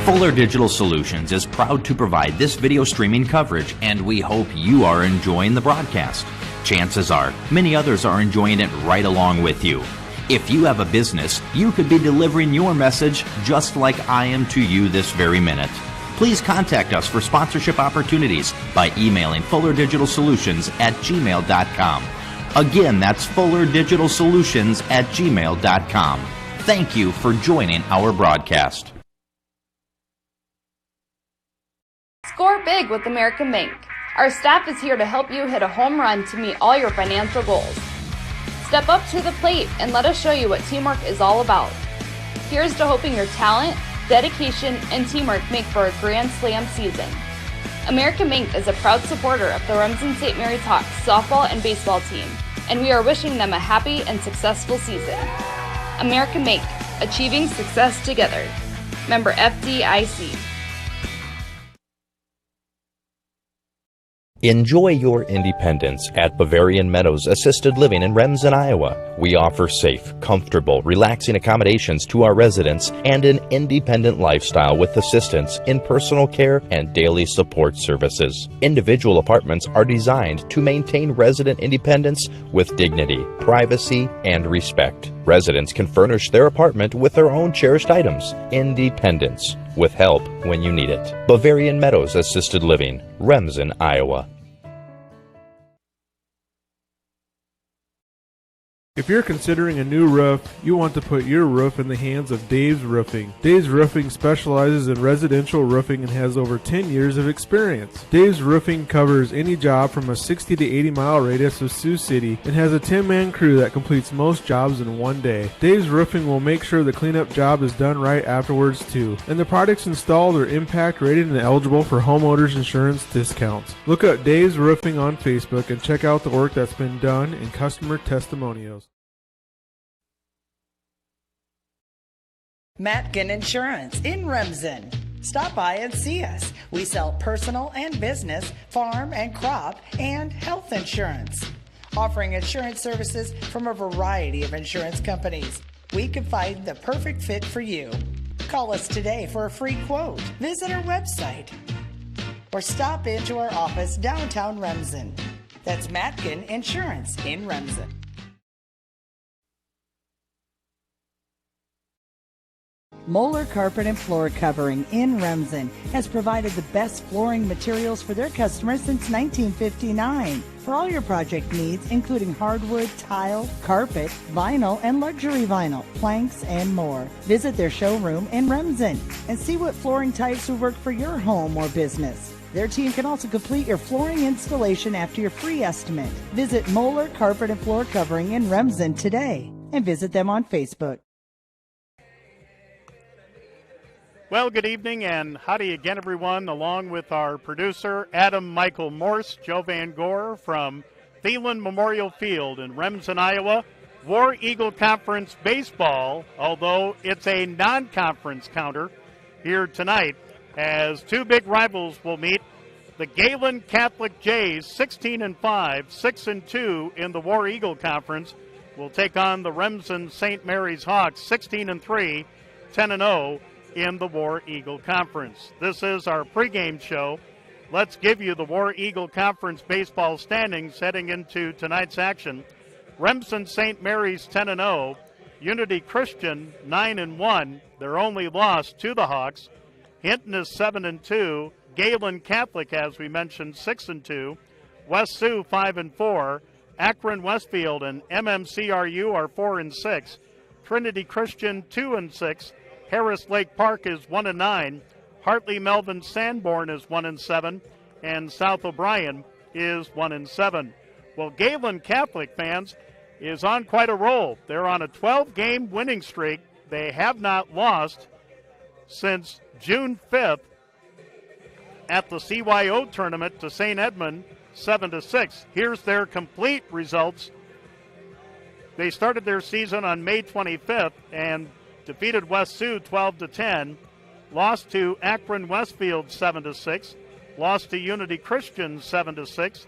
Fuller Digital Solutions is proud to provide this video streaming coverage, and we hope you are enjoying the broadcast. Chances are, many others are enjoying it right along with you. If you have a business, you could be delivering your message just like I am to you this very minute. Please contact us for sponsorship opportunities by emailing fullerdigitalsolutions@gmail.com. Again, that's fullerdigitalsolutions@gmail.com. Thank you for joining our broadcast. Score big with American Bank. Our staff is here to help you hit a home run to meet all your financial goals. Step up to the plate and let us show you what teamwork is all about. Here's to hoping your talent, dedication, and teamwork make for a grand slam season. American Bank is a proud supporter of the Remsen St. Mary's Hawks softball and baseball team, and we are wishing them a happy and successful season. American Bank, achieving success together. Member FDIC. Enjoy your independence at Bavarian Meadows Assisted Living in Remsen, Iowa. We offer safe, comfortable, relaxing accommodations to our residents and an independent lifestyle with assistance in personal care and daily support services. Individual apartments are designed to maintain resident independence with dignity, privacy, and respect. Residents can furnish their apartment with their own cherished items. Independence, with help when you need it. Bavarian Meadows Assisted Living, Remsen, Iowa. If you're considering a new roof, you want to put your roof in the hands of Dave's Roofing. Dave's Roofing specializes in residential roofing and has over 10 years of experience. Dave's Roofing covers any job from a 60 to 80 mile radius of Sioux City and has a 10-man crew that completes most jobs in one day. Dave's Roofing will make sure the cleanup job is done right afterwards too. And the products installed are impact rated and eligible for homeowners insurance discounts. Look up Dave's Roofing on Facebook and check out the work that's been done and customer testimonials. Matkin Insurance in Remsen. Stop by and see us. We sell personal and business, farm and crop, and health insurance. Offering insurance services from a variety of insurance companies. We can find the perfect fit for you. Call us today for a free quote. Visit our website or stop into our office downtown Remsen. That's Matkin Insurance in Remsen. Moeller Carpet and Floor Covering in Remsen has provided the best flooring materials for their customers since 1959. For all your project needs, including hardwood, tile, carpet, vinyl, and luxury vinyl, planks, and more. Visit their showroom in Remsen and see what flooring types would work for your home or business. Their team can also complete your flooring installation after your free estimate. Visit Moeller Carpet and Floor Covering in Remsen today and visit them on Facebook. Well, good evening and howdy again, everyone, along with our producer, Adam Michael Morse, Joe Van Gore from Thielen Memorial Field in Remsen, Iowa. War Eagle Conference baseball, although it's a non-conference counter here tonight, as two big rivals will meet. The Gehlen Catholic Jays, 16-5, 6-2 in the War Eagle Conference, will take on the Remsen St. Mary's Hawks, 16-3, 10-0. in the War Eagle Conference. This is our pregame show. Let's give you the War Eagle Conference baseball standings heading into tonight's action. Remsen St. Mary's 10-0, Unity Christian 9-1, their only loss to the Hawks. Hinton is 7-2, Gehlen Catholic, as we mentioned, 6-2, West Sioux 5-4, Akron Westfield and MMCRU are 4-6, Trinity Christian 2-6, Harris Lake Park is 1-9. Hartley Melvin Sanborn is 1-7, and South O'Brien is 1-7. Well, Gehlen Catholic, fans, is on quite a roll. They're on a 12-game winning streak. They have not lost since June 5th at the CYO tournament to St. Edmund, 7-6. Here's their complete results. They started their season on May 25th and defeated West Sioux 12-10, lost to Akron Westfield 7-6, lost to Unity Christian 7-6,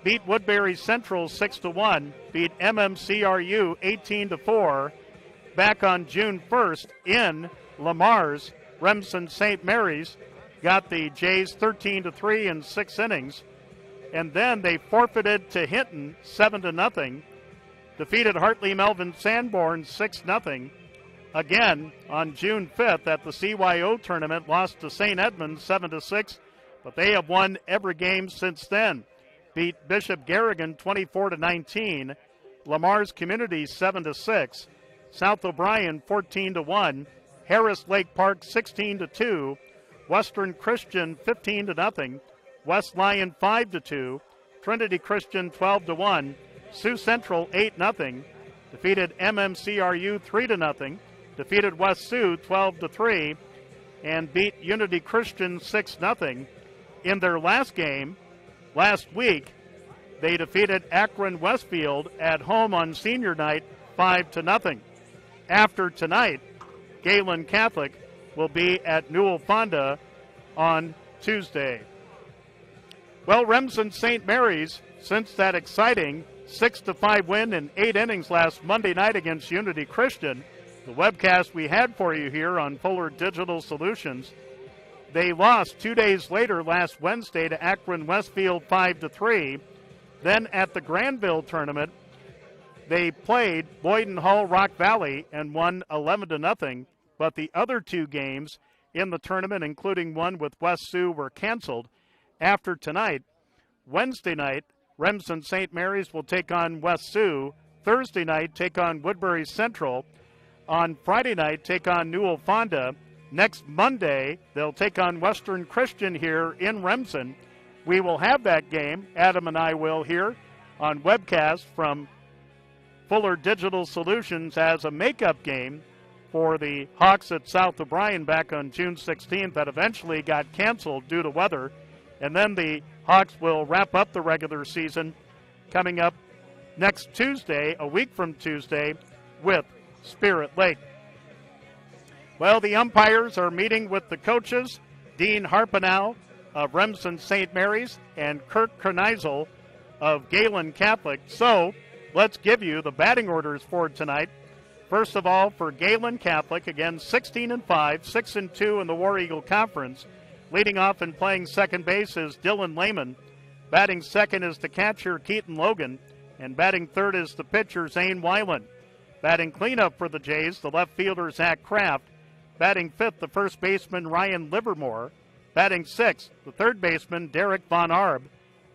beat Woodbury Central 6-1, beat MMCRU 18-4. Back on June 1st in Lamar's, Remsen St. Mary's got the Jays 13-3 in 6 innings, and then they forfeited to Hinton 7-0, defeated Hartley Melvin Sanborn 6-0. Again, on June 5th at the CYO tournament, lost to St. Edmunds 7-6, but they have won every game since then. Beat Bishop Garrigan 24-19, Lamar's Community 7-6, South O'Brien 14-1, Harris Lake Park 16-2, Western Christian 15-0, West Lyon 5-2, Trinity Christian 12-1, Sioux Central 8-0, defeated MMCRU 3-0, defeated West Sioux 12-3, and beat Unity Christian 6-0. In their last game, last week, they defeated Akron Westfield at home on senior night 5-0. After tonight, Gehlen Catholic will be at Newell Fonda on Tuesday. Well, Remsen St. Mary's, since that exciting 6-5 win in 8 innings last Monday night against Unity Christian, the webcast we had for you here on Fuller Digital Solutions, they lost 2 days later last Wednesday to Akron Westfield 5-3. Then at the Granville tournament, they played Boyden Hall Rock Valley and won 11-0, but the other 2 games in the tournament, including one with West Sioux, were canceled. After tonight, Wednesday night, Remsen St. Mary's will take on West Sioux. Thursday night, take on Woodbury Central. On Friday night, take on Newell Fonda. Next Monday, they'll take on Western Christian here in Remsen. We will have that game, Adam and I will, here on webcast from Fuller Digital Solutions as a makeup game for the Hawks at South O'Brien back on June 16th that eventually got canceled due to weather. And then the Hawks will wrap up the regular season coming up next Tuesday, a week from Tuesday, with Spirit Lake. Well, the umpires are meeting with the coaches, Dean Harpenow of Remsen St. Mary's and Kirk Kerneisel of Gehlen Catholic. So let's give you the batting orders for tonight. First of all, for Gehlen Catholic, again 16-5, 6-2 in the War Eagle Conference. Leading off and playing second base is Dylan Lehman. Batting second is the catcher Keaton Logan, and batting third is the pitcher Zane Weiland. Batting cleanup for the Jays, the left fielder Zach Kraft. Batting fifth, the first baseman Ryan Livermore. Batting sixth, the third baseman Derek Von Arb.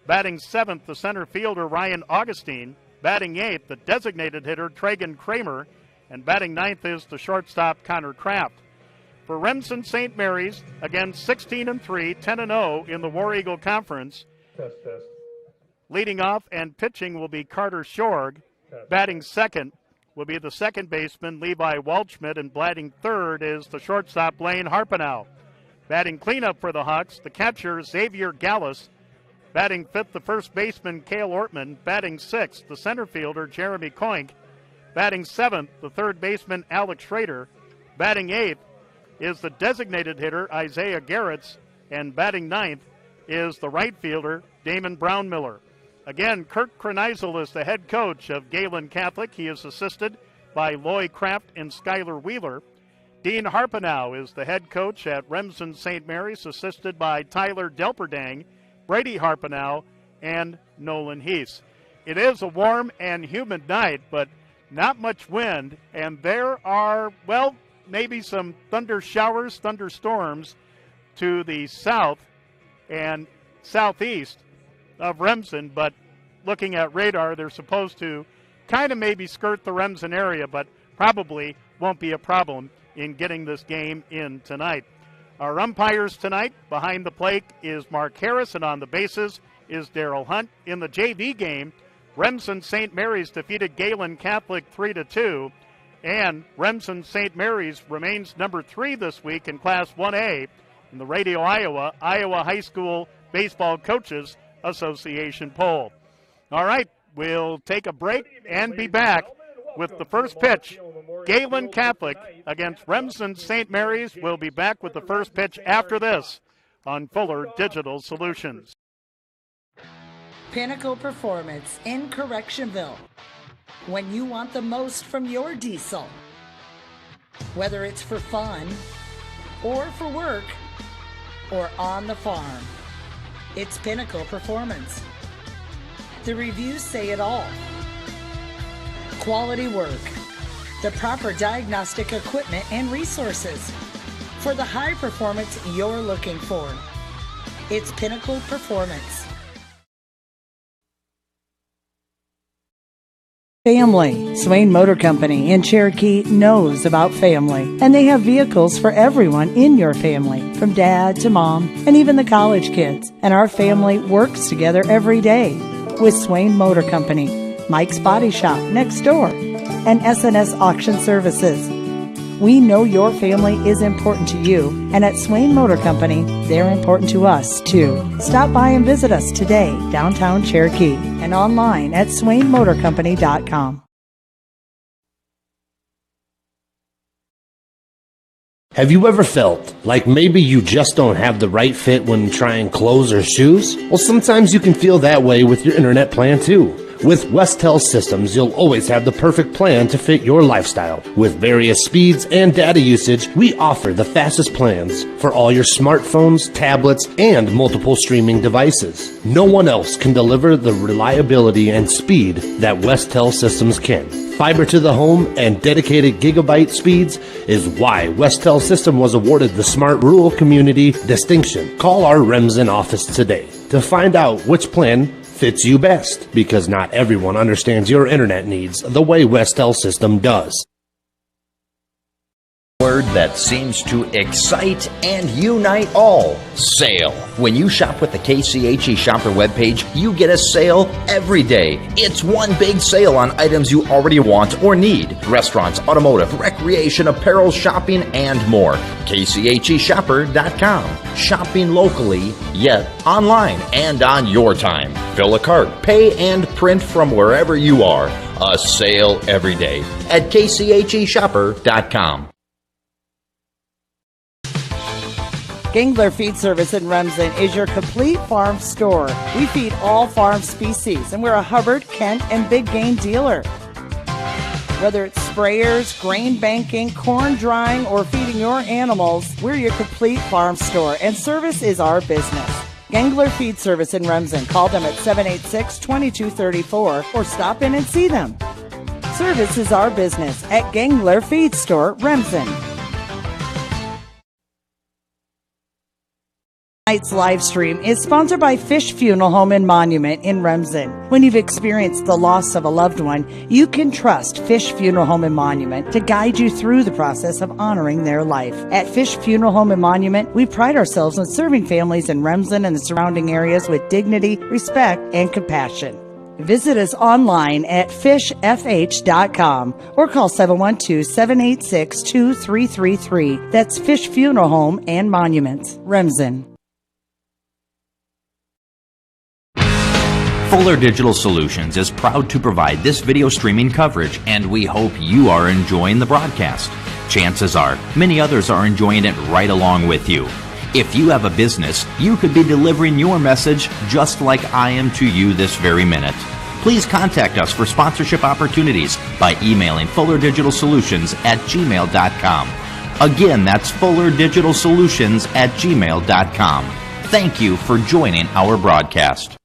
Batting seventh, the center fielder Ryan Augustine. Batting eighth, the designated hitter Tragan Kramer. And batting ninth is the shortstop Connor Kraft. For Remsen St. Mary's, again 16-3, 10-0 in the War Eagle Conference. Test. Leading off and pitching will be Carter Shorg. Batting second will be the second baseman Levi Waldschmidt, and batting third is the shortstop Blaine Harpenow. Batting cleanup for the Hawks, the catcher Xavier Gallus. Batting fifth, the first baseman Cale Ortman. Batting sixth, the center fielder Jeremy Koink. Batting seventh, the third baseman Alex Schrader. Batting eighth is the designated hitter Isaiah Garretts, and batting ninth is the right fielder Damon Brownmiller. Again, Kirk Kerneisel is the head coach of Gehlen Catholic. He is assisted by Loy Kraft and Skylar Wheeler. Dean Harpenow is the head coach at Remsen St. Mary's, assisted by Tyler Delperdang, Brady Harpenow, and Nolan Heath. It is a warm and humid night, but not much wind, and there are, well, maybe some thunder showers, thunderstorms to the south and southeast of Remsen, but looking at radar, they're supposed to kind of maybe skirt the Remsen area, but probably won't be a problem in getting this game in tonight. Our umpires tonight, behind the plate is Mark Harris, and on the bases is Darrell Hunt. In the JV game, Remsen St. Mary's defeated Gehlen Catholic 3-2, and Remsen St. Mary's remains number 3 this week in Class 1A in the Radio Iowa High School Baseball Coaches Association poll. All right, we'll take a break and be back with the first pitch. Gehlen Catholic against Remsen St. Mary's. We'll be back with the first pitch after this on Fuller Digital Solutions. Pinnacle Performance in Correctionville. When you want the most from your diesel. Whether it's for fun, or for work, or on the farm. It's Pinnacle Performance. The reviews say it all. Quality work, the proper diagnostic equipment and resources for the high performance you're looking for. It's Pinnacle Performance. Family. Swain Motor Company in Cherokee knows about family, and they have vehicles for everyone in your family, from dad to mom and even the college kids. And our family works together every day with Swain Motor Company, Mike's Body Shop next door, and SNS Auction Services. We know your family is important to you, and at Swain Motor Company, they're important to us too. Stop by and visit us today, downtown Cherokee, and online at swainmotorcompany.com. Have you ever felt like maybe you just don't have the right fit when trying clothes or shoes? Well, sometimes you can feel that way with your internet plan too. With Westel Systems, you'll always have the perfect plan to fit your lifestyle. With various speeds and data usage, we offer the fastest plans for all your smartphones, tablets, and multiple streaming devices. No one else can deliver the reliability and speed that Westel Systems can. Fiber to the home and dedicated gigabyte speeds is why Westel System was awarded the Smart Rural Community distinction. Call our Remsen office today to find out which plan fits you best, because not everyone understands your internet needs the way Westel System does. Word that seems to excite and unite all. Sale. When you shop with the KCHE Shopper webpage, you get a sale every day. It's one big sale on items you already want or need. Restaurants, automotive, recreation, apparel, shopping, and more. KCHEshopper.com. Shopping locally, yet online and on your time. Fill a cart, pay, and print from wherever you are. A sale every day at KCHEshopper.com. Gehlen Feed Service in Remsen is your complete farm store. We feed all farm species, and we're a Hubbard, Kent, and big game dealer. Whether it's sprayers, grain banking, corn drying, or feeding your animals, we're your complete farm store, and service is our business. Gehlen Feed Service in Remsen. Call them at 786-2234 or stop in and see them. Service is our business at Gehlen Feed Store, Remsen. Tonight's live stream is sponsored by Fish Funeral Home and Monument in Remsen. When you've experienced the loss of a loved one, you can trust Fish Funeral Home and Monument to guide you through the process of honoring their life. At Fish Funeral Home and Monument, we pride ourselves on serving families in Remsen and the surrounding areas with dignity, respect, and compassion. Visit us online at fishfh.com or call 712-786-2333. That's Fish Funeral Home and Monuments, Remsen. Fuller Digital Solutions is proud to provide this video streaming coverage, and we hope you are enjoying the broadcast. Chances are, many others are enjoying it right along with you. If you have a business, you could be delivering your message just like I am to you this very minute. Please contact us for sponsorship opportunities by emailing fullerdigitalsolutions@gmail.com. Again, that's fullerdigitalsolutions@gmail.com. Thank you for joining our broadcast.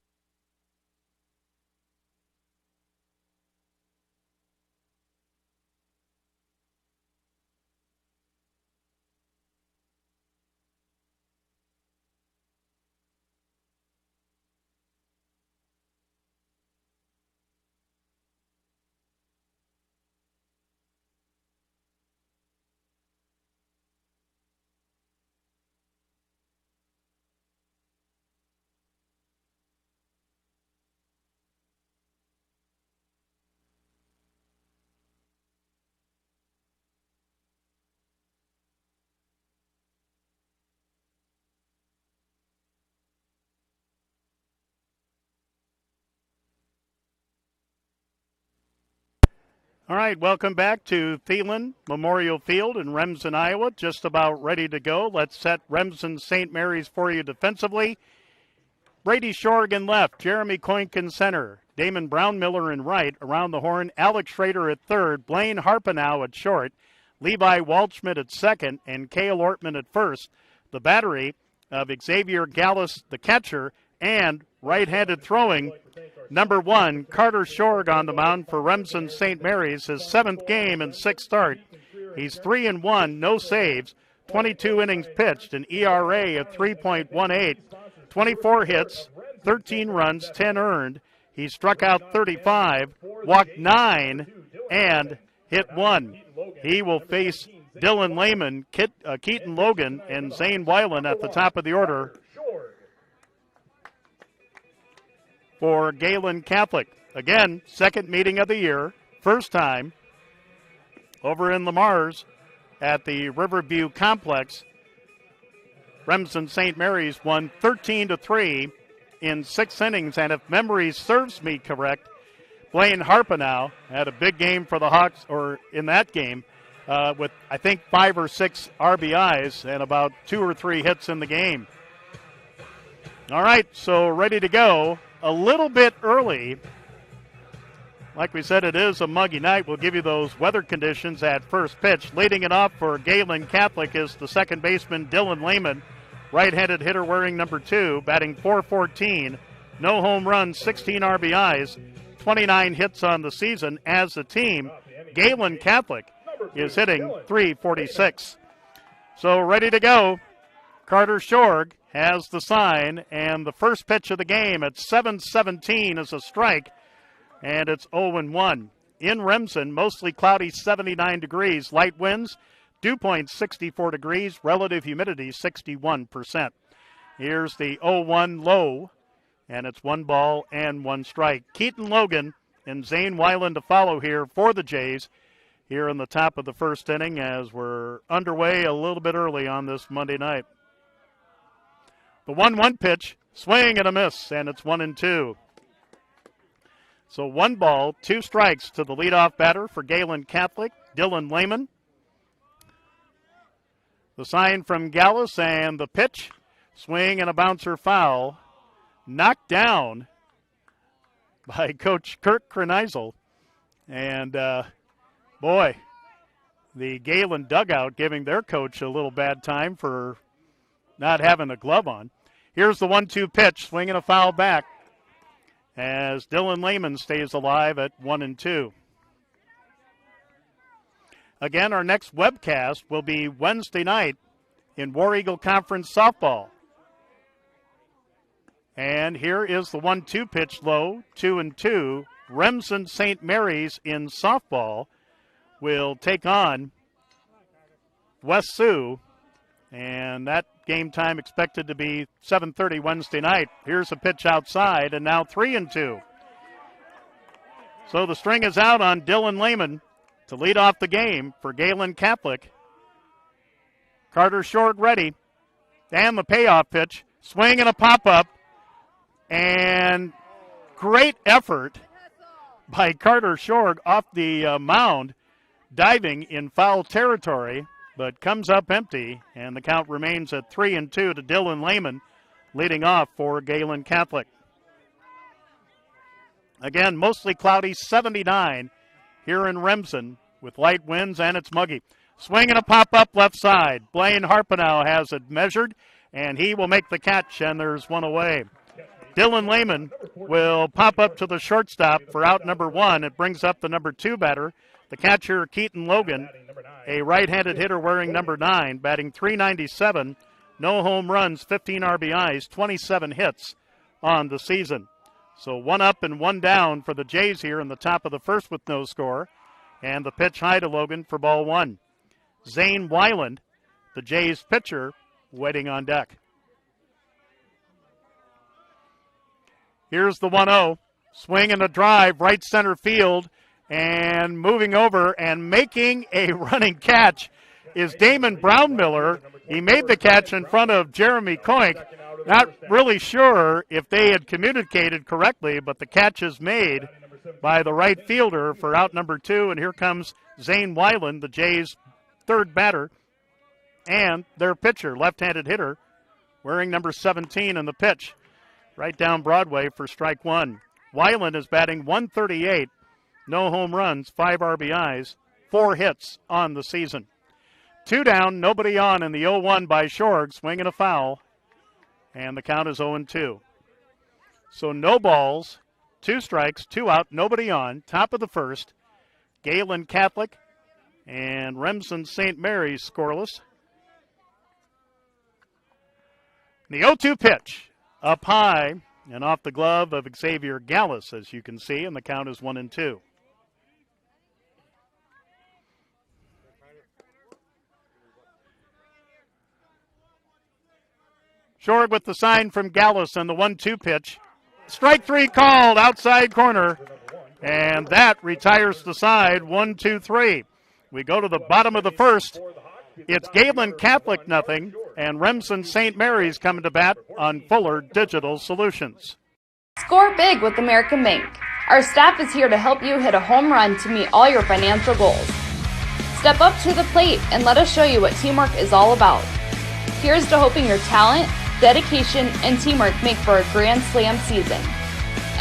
All right, welcome back to Gehlen Memorial Field in Remsen, Iowa. Just about ready to go. Let's set Remsen St. Mary's for you defensively. Brady Shorgan left, Jeremy Koink in center, Damon Brownmiller in right, around the horn, Alex Schrader at third, Blaine Harpenow at short, Levi Waldschmidt at second, and Cale Ortman at first. The battery of Xavier Gallus, the catcher, and right-handed throwing, number 1, Carter Shorg on the mound for Remsen St. Mary's, his 7th game and 6th start. He's 3-1, no saves, 22 innings pitched, an ERA of 3.18, 24 hits, 13 runs, 10 earned. He struck out 35, walked 9, and hit 1. He will face Dylan Lehman, Keaton Logan, and Zane Weiland at the top of the order for Gehlen Catholic. Again, second meeting of the year, first time over in Lamar's at the Riverview Complex. Remsen St. Mary's won 13-3 in 6 innings, and if memory serves me correct, Blaine Harpenow had a big game for the Hawks, or in that game, with I think 5 or 6 RBIs and about 2 or 3 hits in the game. All right, so ready to go. A little bit early. Like we said, it is a muggy night. We'll give you those weather conditions at first pitch. Leading it off for Gehlen Catholic is the second baseman, Dylan Lehman, right-handed hitter wearing number 2, batting .414, no home runs, 16 RBIs, 29 hits on the season. As a team, Gehlen Catholic is hitting .346. So ready to go. Carter Shorg has the sign, and the first pitch of the game at 7:17 is a strike, and it's 0-1. In Remsen, mostly cloudy, 79 degrees, light winds, dew point 64 degrees, relative humidity 61%. Here's the 0-1 low, and it's 1 ball and 1 strike. Keaton Logan and Zane Weiland to follow here for the Jays here in the top of the first inning as we're underway a little bit early on this Monday night. The 1-1 pitch, swing and a miss, and it's 1-2. So 1 ball, 2 strikes to the leadoff batter for Gehlen Catholic, Dylan Lehman. The sign from Gallus, and the pitch, swing and a bouncer foul, knocked down by Coach Kirk Kreneisel. And, boy, the Gehlen dugout giving their coach a little bad time for not having a glove on. Here's the 1-2 pitch, swing and a foul back as Dylan Lehman stays alive at 1-2. Again, our next webcast will be Wednesday night in War Eagle Conference softball. And here is the 1-2 pitch low, 2-2. Remsen St. Mary's in softball will take on West Sioux, and that game time expected to be 7:30 Wednesday night. Here's a pitch outside, and now 3-2. So the string is out on Dylan Lehman to lead off the game for Gehlen Catholic. Carter Shorg ready, and the payoff pitch, swing and a pop-up, and great effort by Carter Shorg off the mound, diving in foul territory, but comes up empty, and the count remains at 3-2 to Dylan Lehman, leading off for Gehlen Catholic. Again, mostly cloudy, 79 here in Remsen with light winds, and it's muggy. Swing and a pop-up left side. Blaine Harpenow has it measured, and he will make the catch, and there's 1 away. Dylan Lehman will pop up to the shortstop for out number 1. It brings up the number 2 batter, the catcher Keaton Logan, a right-handed hitter wearing number 9, batting .397, no home runs, 15 RBIs, 27 hits on the season. So 1 up and 1 down for the Jays here in the top of the first with no score. And the pitch high to Logan for ball 1. Zane Weiland, the Jays pitcher, waiting on deck. Here's the 1-0. Swing and a drive, right center field, and moving over and making a running catch is Damon Brownmiller. He made the catch in front of Jeremy Koink. Not really sure if they had communicated correctly, but the catch is made by the right fielder for out number 2, and here comes Zane Weiland, the Jays' third batter, and their pitcher, left-handed hitter, wearing number 17 in the pitch. Right down Broadway for strike 1. Weiland is batting .138, no home runs, 5 RBIs, 4 hits on the season. Two down, nobody on in the 0-1 by Shorg, swinging a foul, and the count is 0-2. So no balls, 2 strikes, 2 out, nobody on, top of the first. Gehlen Catholic and Remsen St. Mary's scoreless. The 0-2 pitch, up high and off the glove of Xavier Gallus, as you can see, and the count is 1-2. Shorg with the sign from Gallus and the 1-2 pitch. Strike 3 called, outside corner, and that retires the side, 1-2-3. We go to the bottom of the first. It's Gehlen Catholic nothing, and Remsen St. Mary's coming to bat on Fuller Digital Solutions. Score big with American Bank. Our staff is here to help you hit a home run to meet all your financial goals. Step up to the plate and let us show you what teamwork is all about. Here's to hoping your talent, dedication, and teamwork make for a grand slam season.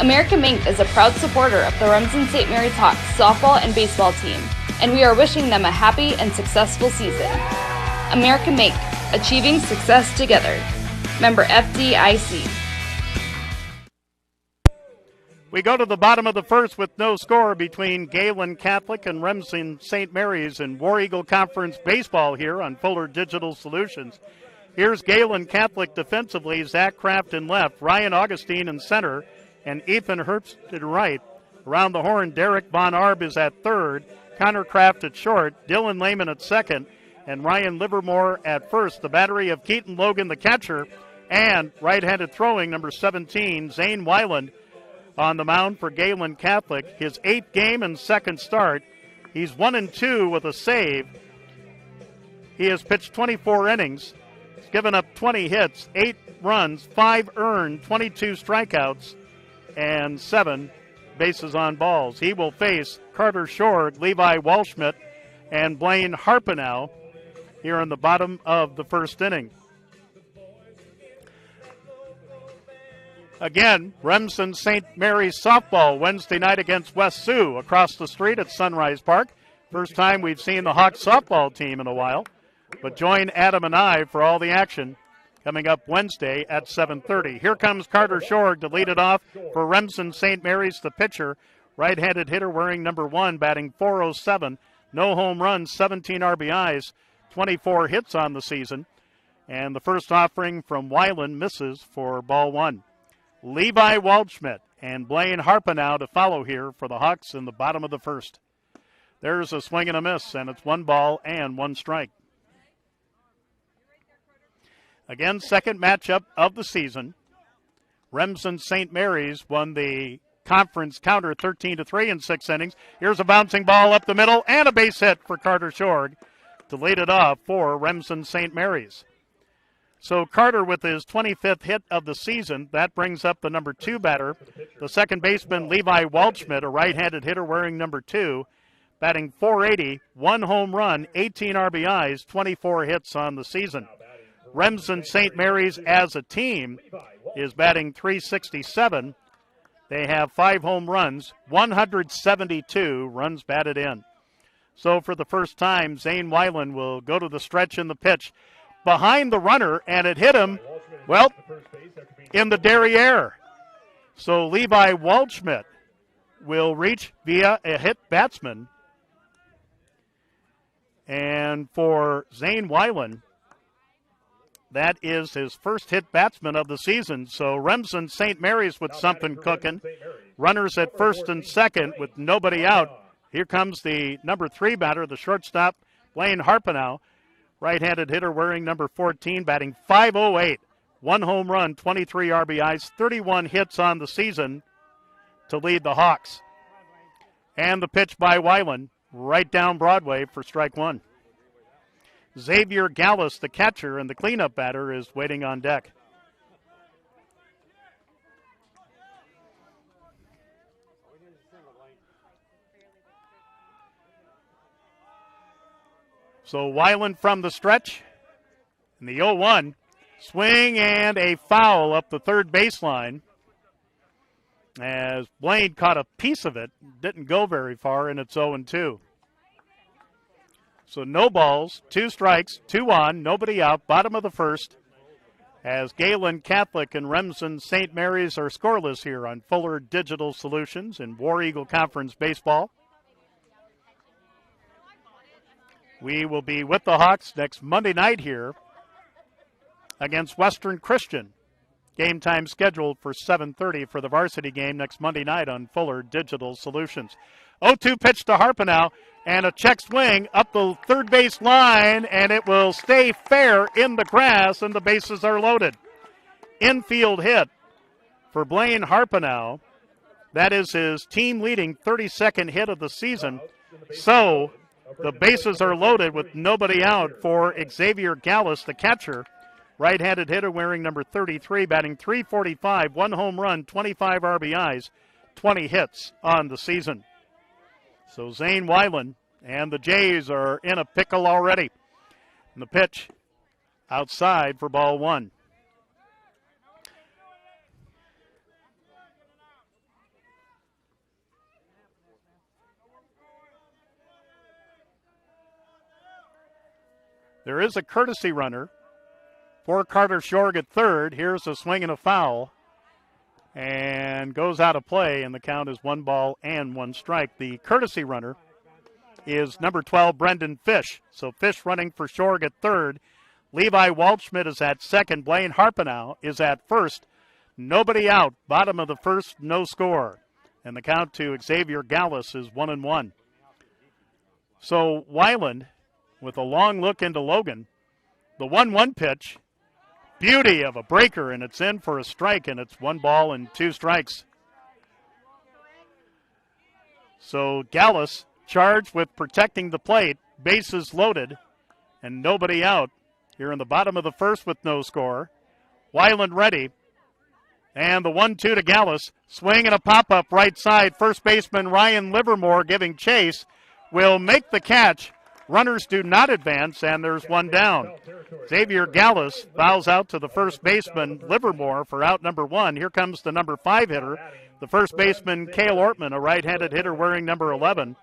American Bank is a proud supporter of the Remsen St. Mary's Hawks softball and baseball team, and we are wishing them a happy and successful season. American Bank, achieving success together. Member FDIC. We go to the bottom of the first with no score between Gehlen Catholic and Remsen St. Mary's in War Eagle Conference baseball here on Fuller Digital Solutions. Here's Gehlen Catholic defensively, Zach Kraft in left, Ryan Augustine in center, and Ethan Herbst in right. Around the horn, Derek Von Arb is at third, Connor Kraft at short, Dylan Lehman at second, and Ryan Livermore at first. The battery of Keaton Logan, the catcher, and right-handed throwing, number 17, Zane Weiland, on the mound for Gehlen Catholic. His 8th game and second start. He's 1-2 with a save. He has pitched 24 innings. He's given up 20 hits, 8 runs, 5 earned, 22 strikeouts, and 7 bases on balls. He will face Carter Shorg, Levi Walschmidt, and Blaine Harpenow here in the bottom of the first inning. Again, Remsen St. Mary's softball Wednesday night against West Sioux across the street at Sunrise Park. First time we've seen the Hawks softball team in a while. But join Adam and I for all the action coming up Wednesday at 7:30. Here comes Carter Shorg to lead it off for Remsen St. Mary's, the pitcher. Right-handed hitter wearing number 1, batting .407. No home runs, 17 RBIs, 24 hits on the season. And the first offering from Weiland misses for ball 1. Levi Waldschmidt and Blaine Harpenow to follow here for the Hawks in the bottom of the first. There's a swing and a miss, and it's 1 ball and 1 strike. Again, second matchup of the season. Remsen St. Mary's won the conference counter 13-3 in 6 innings. Here's a bouncing ball up the middle and a base hit for Carter Shorg to lead it off for Remsen St. Mary's. So Carter with his 25th hit of the season, that brings up the number 2 batter, the second baseman Levi Waldschmidt, a right-handed hitter wearing number 2, batting .480, 1 home run, 18 RBIs, 24 hits on the season. Remsen St. Mary's as a team is batting .367. They have 5 home runs, 172 runs batted in. So for the first time, Zane Weiland will go to the stretch in the pitch behind the runner, and it hit him, well, in the derriere. So Levi Waldschmidt will reach via a hit batsman. And for Zane Weiland, that is his first hit batsman of the season. So Remsen St. Mary's with something cooking. Runners at first and second with nobody out. Here comes the number 3 batter, the shortstop, Blaine Harpenow. Right-handed hitter wearing number 14, batting .508. 1 home run, 23 RBIs, 31 hits on the season to lead the Hawks. And the pitch by Weiland, right down Broadway for strike 1. Xavier Gallus, the catcher, and the cleanup batter is waiting on deck. So Weiland from the stretch. In the 0-1, swing and a foul up the third baseline. As Blaine caught a piece of it, didn't go very far, and it's 0-2. So no balls, 2 strikes, 2 on, nobody out, bottom of the first, as Gehlen Catholic and Remsen St. Mary's are scoreless here on Fuller Digital Solutions in War Eagle Conference Baseball. We will be with the Hawks next Monday night here against Western Christian. Game time scheduled for 7:30 for the varsity game next Monday night on Fuller Digital Solutions. 0-2 pitch to Harpenow, and a check swing up the third base line, and it will stay fair in the grass, and the bases are loaded. Infield hit for Blaine Harpenow. That is his team-leading 32nd hit of the season. So the bases are loaded with nobody out for Xavier Gallus, the catcher. Right-handed hitter wearing number 33, batting .345, 1 home run, 25 RBIs, 20 hits on the season. So Zane Weiland and the Jays are in a pickle already. And the pitch outside for ball 1. There is a courtesy runner for Carter Shorg at third. Here's a swing and a foul. And goes out of play, and the count is 1 ball and 1 strike. The courtesy runner is number 12, Brendan Fish. So Fish running for Shorg at third. Levi Waldschmidt is at second. Blaine Harpenow is at first. Nobody out. Bottom of the first, no score. And the count to Xavier Gallus is 1-1. So Weiland with a long look into Logan. The 1-1 pitch. Beauty of a breaker, and it's in for a strike, and it's 1 ball and 2 strikes. So Gallus charged with protecting the plate, bases loaded, and nobody out here in the bottom of the first with no score. Weiland ready, and the 1-2 to Gallus. Swing and a pop-up right side. First baseman Ryan Livermore giving chase will make the catch. Runners do not advance, and there's 1 down. Xavier Gallus fouls out to the first baseman, Livermore, for out number 1. Here comes the number 5 hitter, the first baseman, Cale Ortman, a right-handed hitter wearing number 11,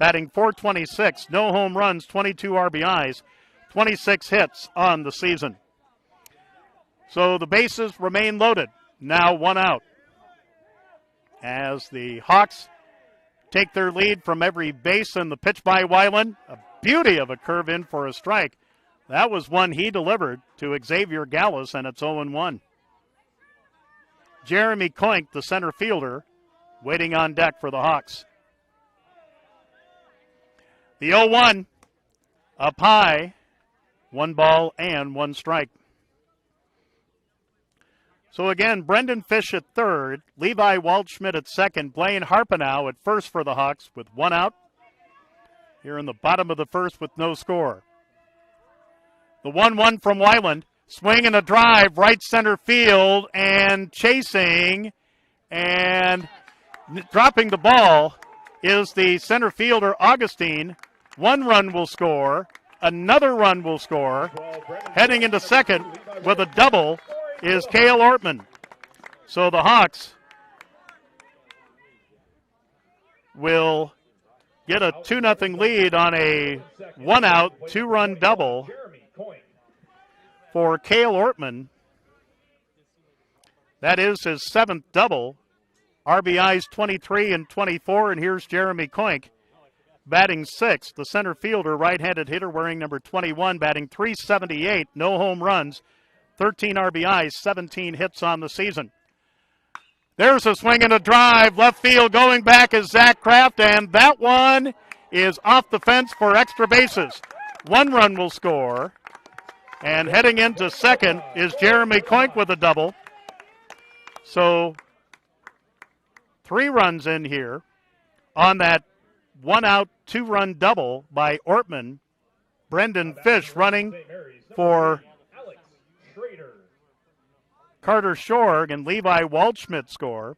batting .426, no home runs, 22 RBIs, 26 hits on the season. So the bases remain loaded. Now 1 out. As the Hawks take their lead from every base, and the pitch by Weiland, a beauty of a curve in for a strike. That was one he delivered to Xavier Gallus, and it's 0-1. Jeremy Koink, the center fielder, waiting on deck for the Hawks. The 0-1 up high, 1 ball and 1 strike. So again, Brendan Fish at third, Levi Waldschmidt at second, Blaine Harpenow at first for the Hawks with 1 out. Here in the bottom of the first with no score. The 1-1 from Weiland. Swing and a drive, right center field, and chasing and dropping the ball is the center fielder, Augustine. 1 run will score. Another run will score. Heading into second with a double is Cale Ortman. So the Hawks will get a 2-0 lead on a 1-out, 2-run double for Cale Ortman. That is his 7th double. RBIs 23 and 24, and here's Jeremy Koink batting 6th. The center fielder, right-handed hitter wearing number 21, batting .378, no home runs, 13 RBIs, 17 hits on the season. There's a swing and a drive. Left field going back is Zach Kraft, and that one is off the fence for extra bases. 1 run will score. And heading into second is Jeremy Koink with a double. So 3 runs in here on that 1-out, 2-run double by Ortman. Brendan Fish running for Carter Shorg, and Levi Waldschmidt score.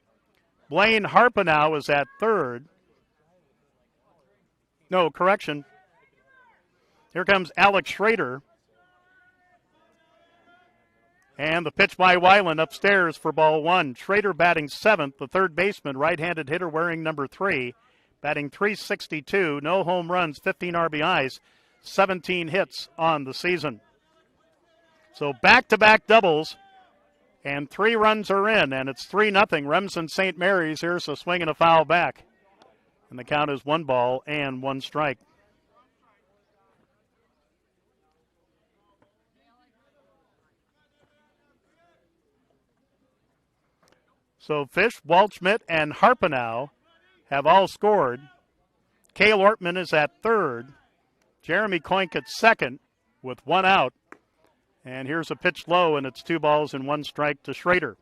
Blaine Harpenow is at third. No, correction. Here comes Alex Schrader. And the pitch by Weiland upstairs for ball 1. Schrader batting 7th, the third baseman, right-handed hitter wearing number 3, batting .362, no home runs, 15 RBIs, 17 hits on the season. So back-to-back doubles, and 3 runs are in, and it's 3-0. Remsen St. Mary's. Here's a swing and a foul back. And the count is 1 ball and 1 strike. So Fish, Waldschmidt, and Harpenau have all scored. Cale Ortman is at third. Jeremy Koink at second with 1 out. And here's a pitch low, and it's 2 balls and 1 strike to Schrader.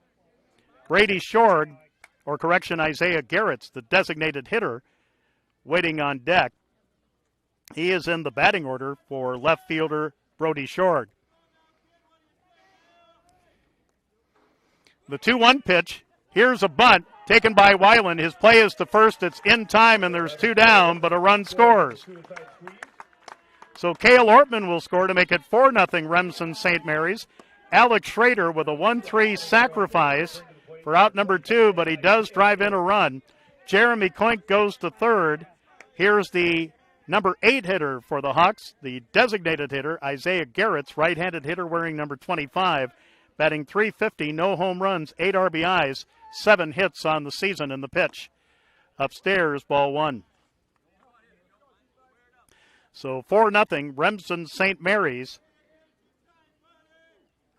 Brady Shorg, or correction, Isaiah Garrett's the designated hitter, waiting on deck. He is in the batting order for left fielder Brody Shorg. The 2-1 pitch. Here's a bunt taken by Weiland. His play is to first. It's in time, and there's 2 down, but a run scores. So Cale Ortman will score to make it 4-0 Remsen St. Mary's. Alex Schrader with a 1-3 sacrifice for out number 2, but he does drive in a run. Jeremy Koink goes to third. Here's the number 8 hitter for the Hawks, the designated hitter, Isaiah Garrett's right-handed hitter wearing number 25, batting .350, no home runs, 8 RBIs, 7 hits on the season in the pitch. Upstairs, ball 1. So 4-0, Remsen St. Mary's.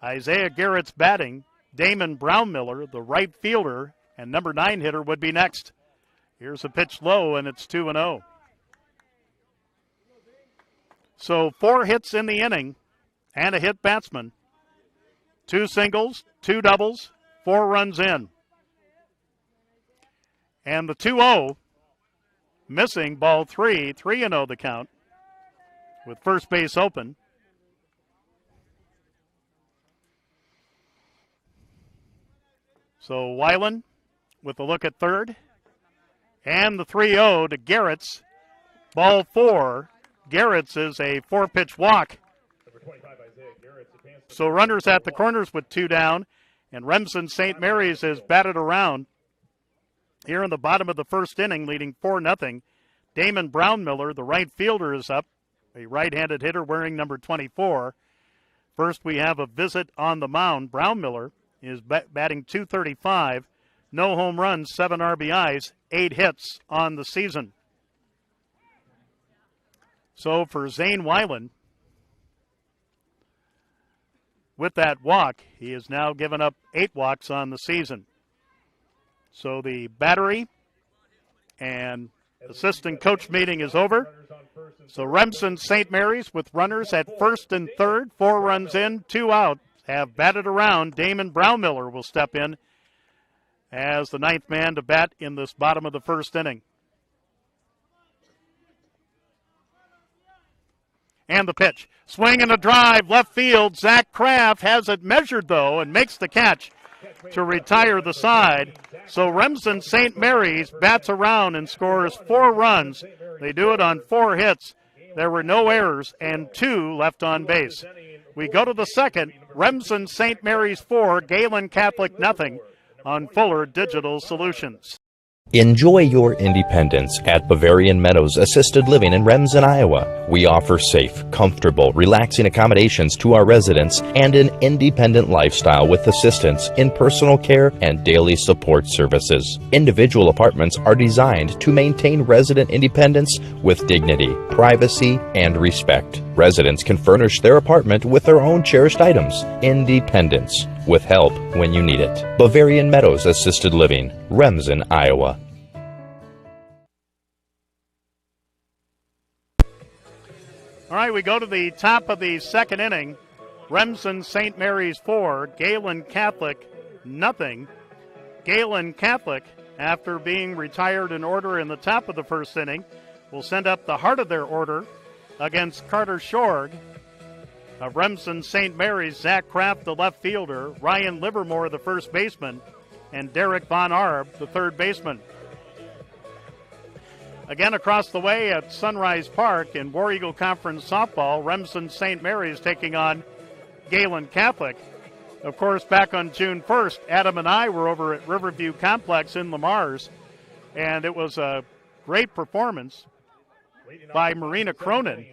Isaiah Garrett's batting. Damon Brownmiller, the right fielder, and number 9 hitter would be next. Here's a pitch low, and it's 2-0. So 4 hits in the inning and a hit batsman. 2 singles, 2 doubles, 4 runs in. And the 2-0, missing ball 3, 3-0 the count, with first base open. So Weiland with a look at third. And the 3-0 to Garrett's. Ball 4. Garrett's is a 4-pitch walk. So runners at the corners with 2 down. And Remsen St. Mary's is batted around here in the bottom of the first inning, leading 4-0. Damon Brownmiller, the right fielder, is up. A right-handed hitter wearing number 24. First, we have a visit on the mound. Brownmiller is batting .235. No home runs, 7 RBIs, 8 hits on the season. So for Zane Weiland, with that walk, he has now given up 8 walks on the season. So the battery and assistant coach meeting is over. So Remsen St. Mary's with runners at first and third, 4 runs in, 2 out, have batted around. Damon Brownmiller will step in as the 9th man to bat in this bottom of the first inning. And the pitch. Swing and a drive, left field. Zach Kraft has it measured, though, and makes the catch to retire the side. So Remsen St. Mary's bats around and scores 4 runs. They do it on 4 hits. There were no errors and 2 left on base. We go to the second. Remsen St. Mary's 4, Gehlen Catholic nothing on Fuller Digital Solutions. Enjoy your independence at Bavarian Meadows Assisted Living in Remsen, Iowa. We offer safe, comfortable, relaxing accommodations to our residents and an independent lifestyle with assistance in personal care and daily support services. Individual apartments are designed to maintain resident independence with dignity, privacy, and respect. Residents can furnish their apartment with their own cherished items. Independence, with help when you need it. Bavarian Meadows Assisted Living, Remsen, Iowa. All right, we go to the top of the second inning. Remsen St. Mary's 4, Gehlen Catholic nothing. Gehlen Catholic, after being retired in order in the top of the first inning, will send up the heart of their order against Carter Shorg of Remsen St. Mary's. Zach Kraft, the left fielder, Ryan Livermore, the first baseman, and Derek Von Arb, the third baseman. Again, across the way at Sunrise Park in War Eagle Conference softball, Remsen St. Mary's taking on Gehlen Catholic. Of course, back on June 1st, Adam and I were over at Riverview Complex in Lamars, and it was a great performance. by Marina Cronin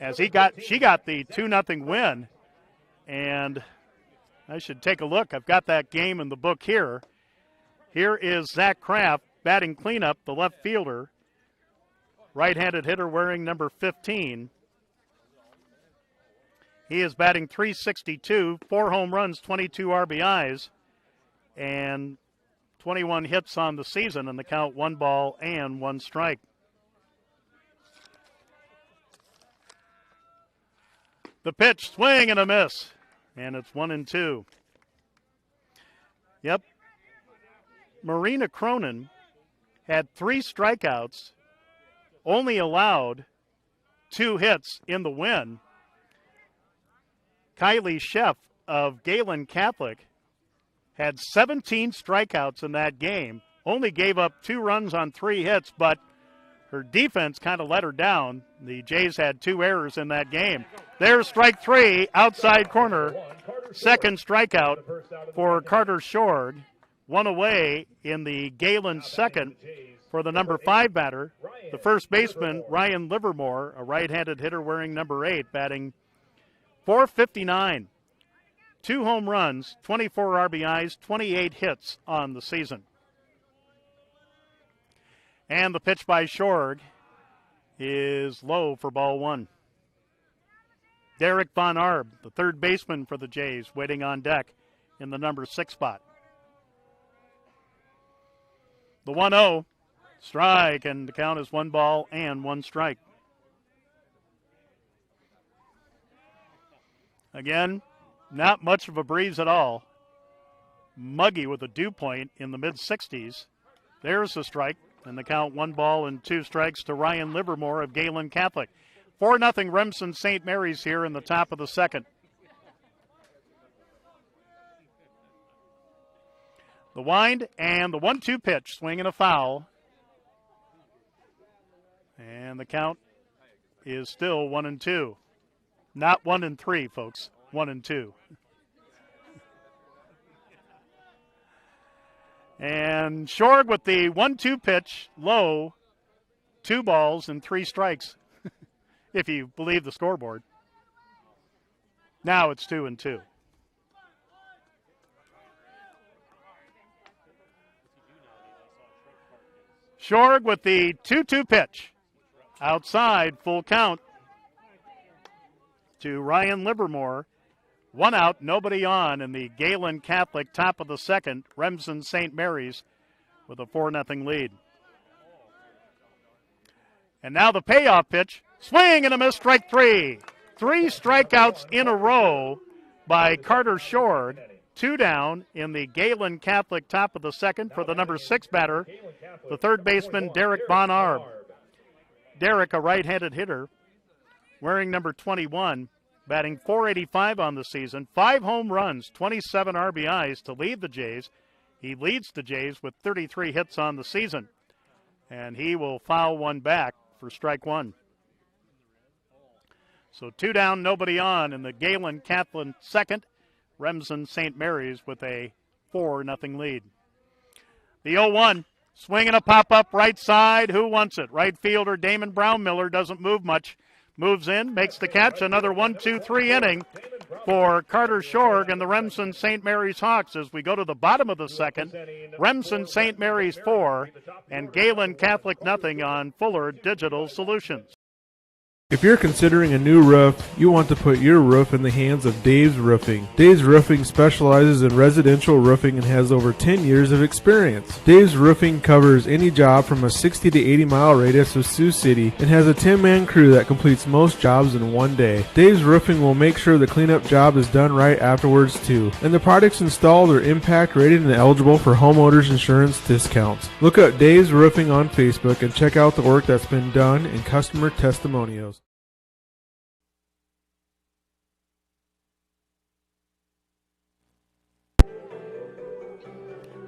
as she got the 2-0 win. And I should take a look. I've got that game in the book here. Here is Zach Kraft batting cleanup, the left fielder. Right-handed hitter wearing number 15. He is batting .362, 4 home runs, 22 RBIs, and 21 hits on the season, and the count 1 ball and 1 strike. The pitch, swing and a miss, and it's 1-2. Yep. Marina Cronin had 3 strikeouts, only allowed 2 hits in the win. Kylie Sheff of Gehlen Catholic had 17 strikeouts in that game, only gave up 2 runs on 3 hits, but her defense kind of let her down. The Jays had 2 errors in that game. There's strike 3, outside corner. Second strikeout for Carter Shorg. 1 away in the Gehlen second for the number 5 batter. The first baseman, Ryan Livermore, a right-handed hitter wearing number 8, batting .459. 2 home runs, 24 RBIs, 28 hits on the season. And the pitch by Shorg is low for ball 1. Derek Von Arb, the third baseman for the Jays, waiting on deck in the number 6 spot. The 1-0, strike, and the count is 1 ball and 1 strike. Again, not much of a breeze at all. Muggy with a dew point in the mid-60s. There's the strike, and the count 1 ball and 2 strikes to Ryan Livermore of Gehlen Catholic. 4-0 Remsen St. Mary's here in the top of the second. The wind and the 1-2 pitch, swing and a foul. And the count is still 1-2. Not 1-3, folks. 1-2. And Shorg with the 1-2 pitch, low, 2 balls and 3 strikes, if you believe the scoreboard. Now it's 2-2. Shorg with the 2-2 pitch. Outside, full count to Ryan Livermore. 1 out, nobody on in the Gehlen Catholic top of the second. Remsen St. Mary's with a 4-0 lead. And now the payoff pitch. Swing and a miss, strike 3. 3 strikeouts in a row by Carter Shorg. 2 down in the Gehlen Catholic top of the second for the number 6 batter, the third baseman, Derek Von Arb. Derek, a right-handed hitter, wearing number 21, batting .485 on the season, 5 home runs, 27 RBIs to lead the Jays. He leads the Jays with 33 hits on the season, and he will foul one back for strike 1. So 2 down, nobody on in the Gehlen Catholic second. Remsen St. Mary's with a 4-0 lead. The 0-1, swing and a pop-up right side. Who wants it? Right fielder Damon Brownmiller doesn't move much. Moves in, makes the catch. Another 1-2-3 inning for Carter Shorg and the Remsen St. Mary's Hawks as we go to the bottom of the second. Remsen St. Mary's 4 and Gehlen Catholic 0 on Fuller Digital Solutions. If you're considering a new roof, you want to put your roof in the hands of Dave's Roofing. Dave's Roofing specializes in residential roofing and has over 10 years of experience. Dave's Roofing covers any job from a 60 to 80 mile radius of Sioux City and has a 10-man crew that completes most jobs in one day. Dave's Roofing will make sure the cleanup job is done right afterwards too. And the products installed are impact rated and eligible for homeowners insurance discounts. Look up Dave's Roofing on Facebook and check out the work that's been done and customer testimonials.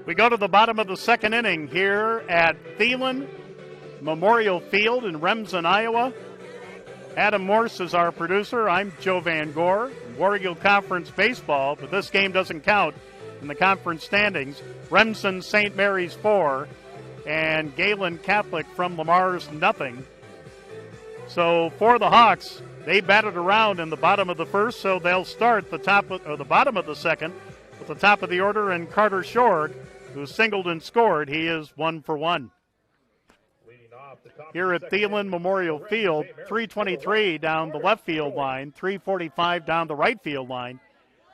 We go to the bottom of the second inning here at Gehlen Memorial Field in Remsen, Iowa. Adam Morse is our producer. I'm Joe Van Gore. War Eagle Conference Baseball, but this game doesn't count in the conference standings. Remsen St. Mary's 4 and Gehlen Catholic from Lamar's 0. So for the Hawks, they batted around in the bottom of the first, so they'll start the bottom of the second with the top of the order, and Carter Shorg, who singled and scored. He is 1 for 1. Here at Gehlen Memorial Field, 323 down the left field line, 345 down the right field line,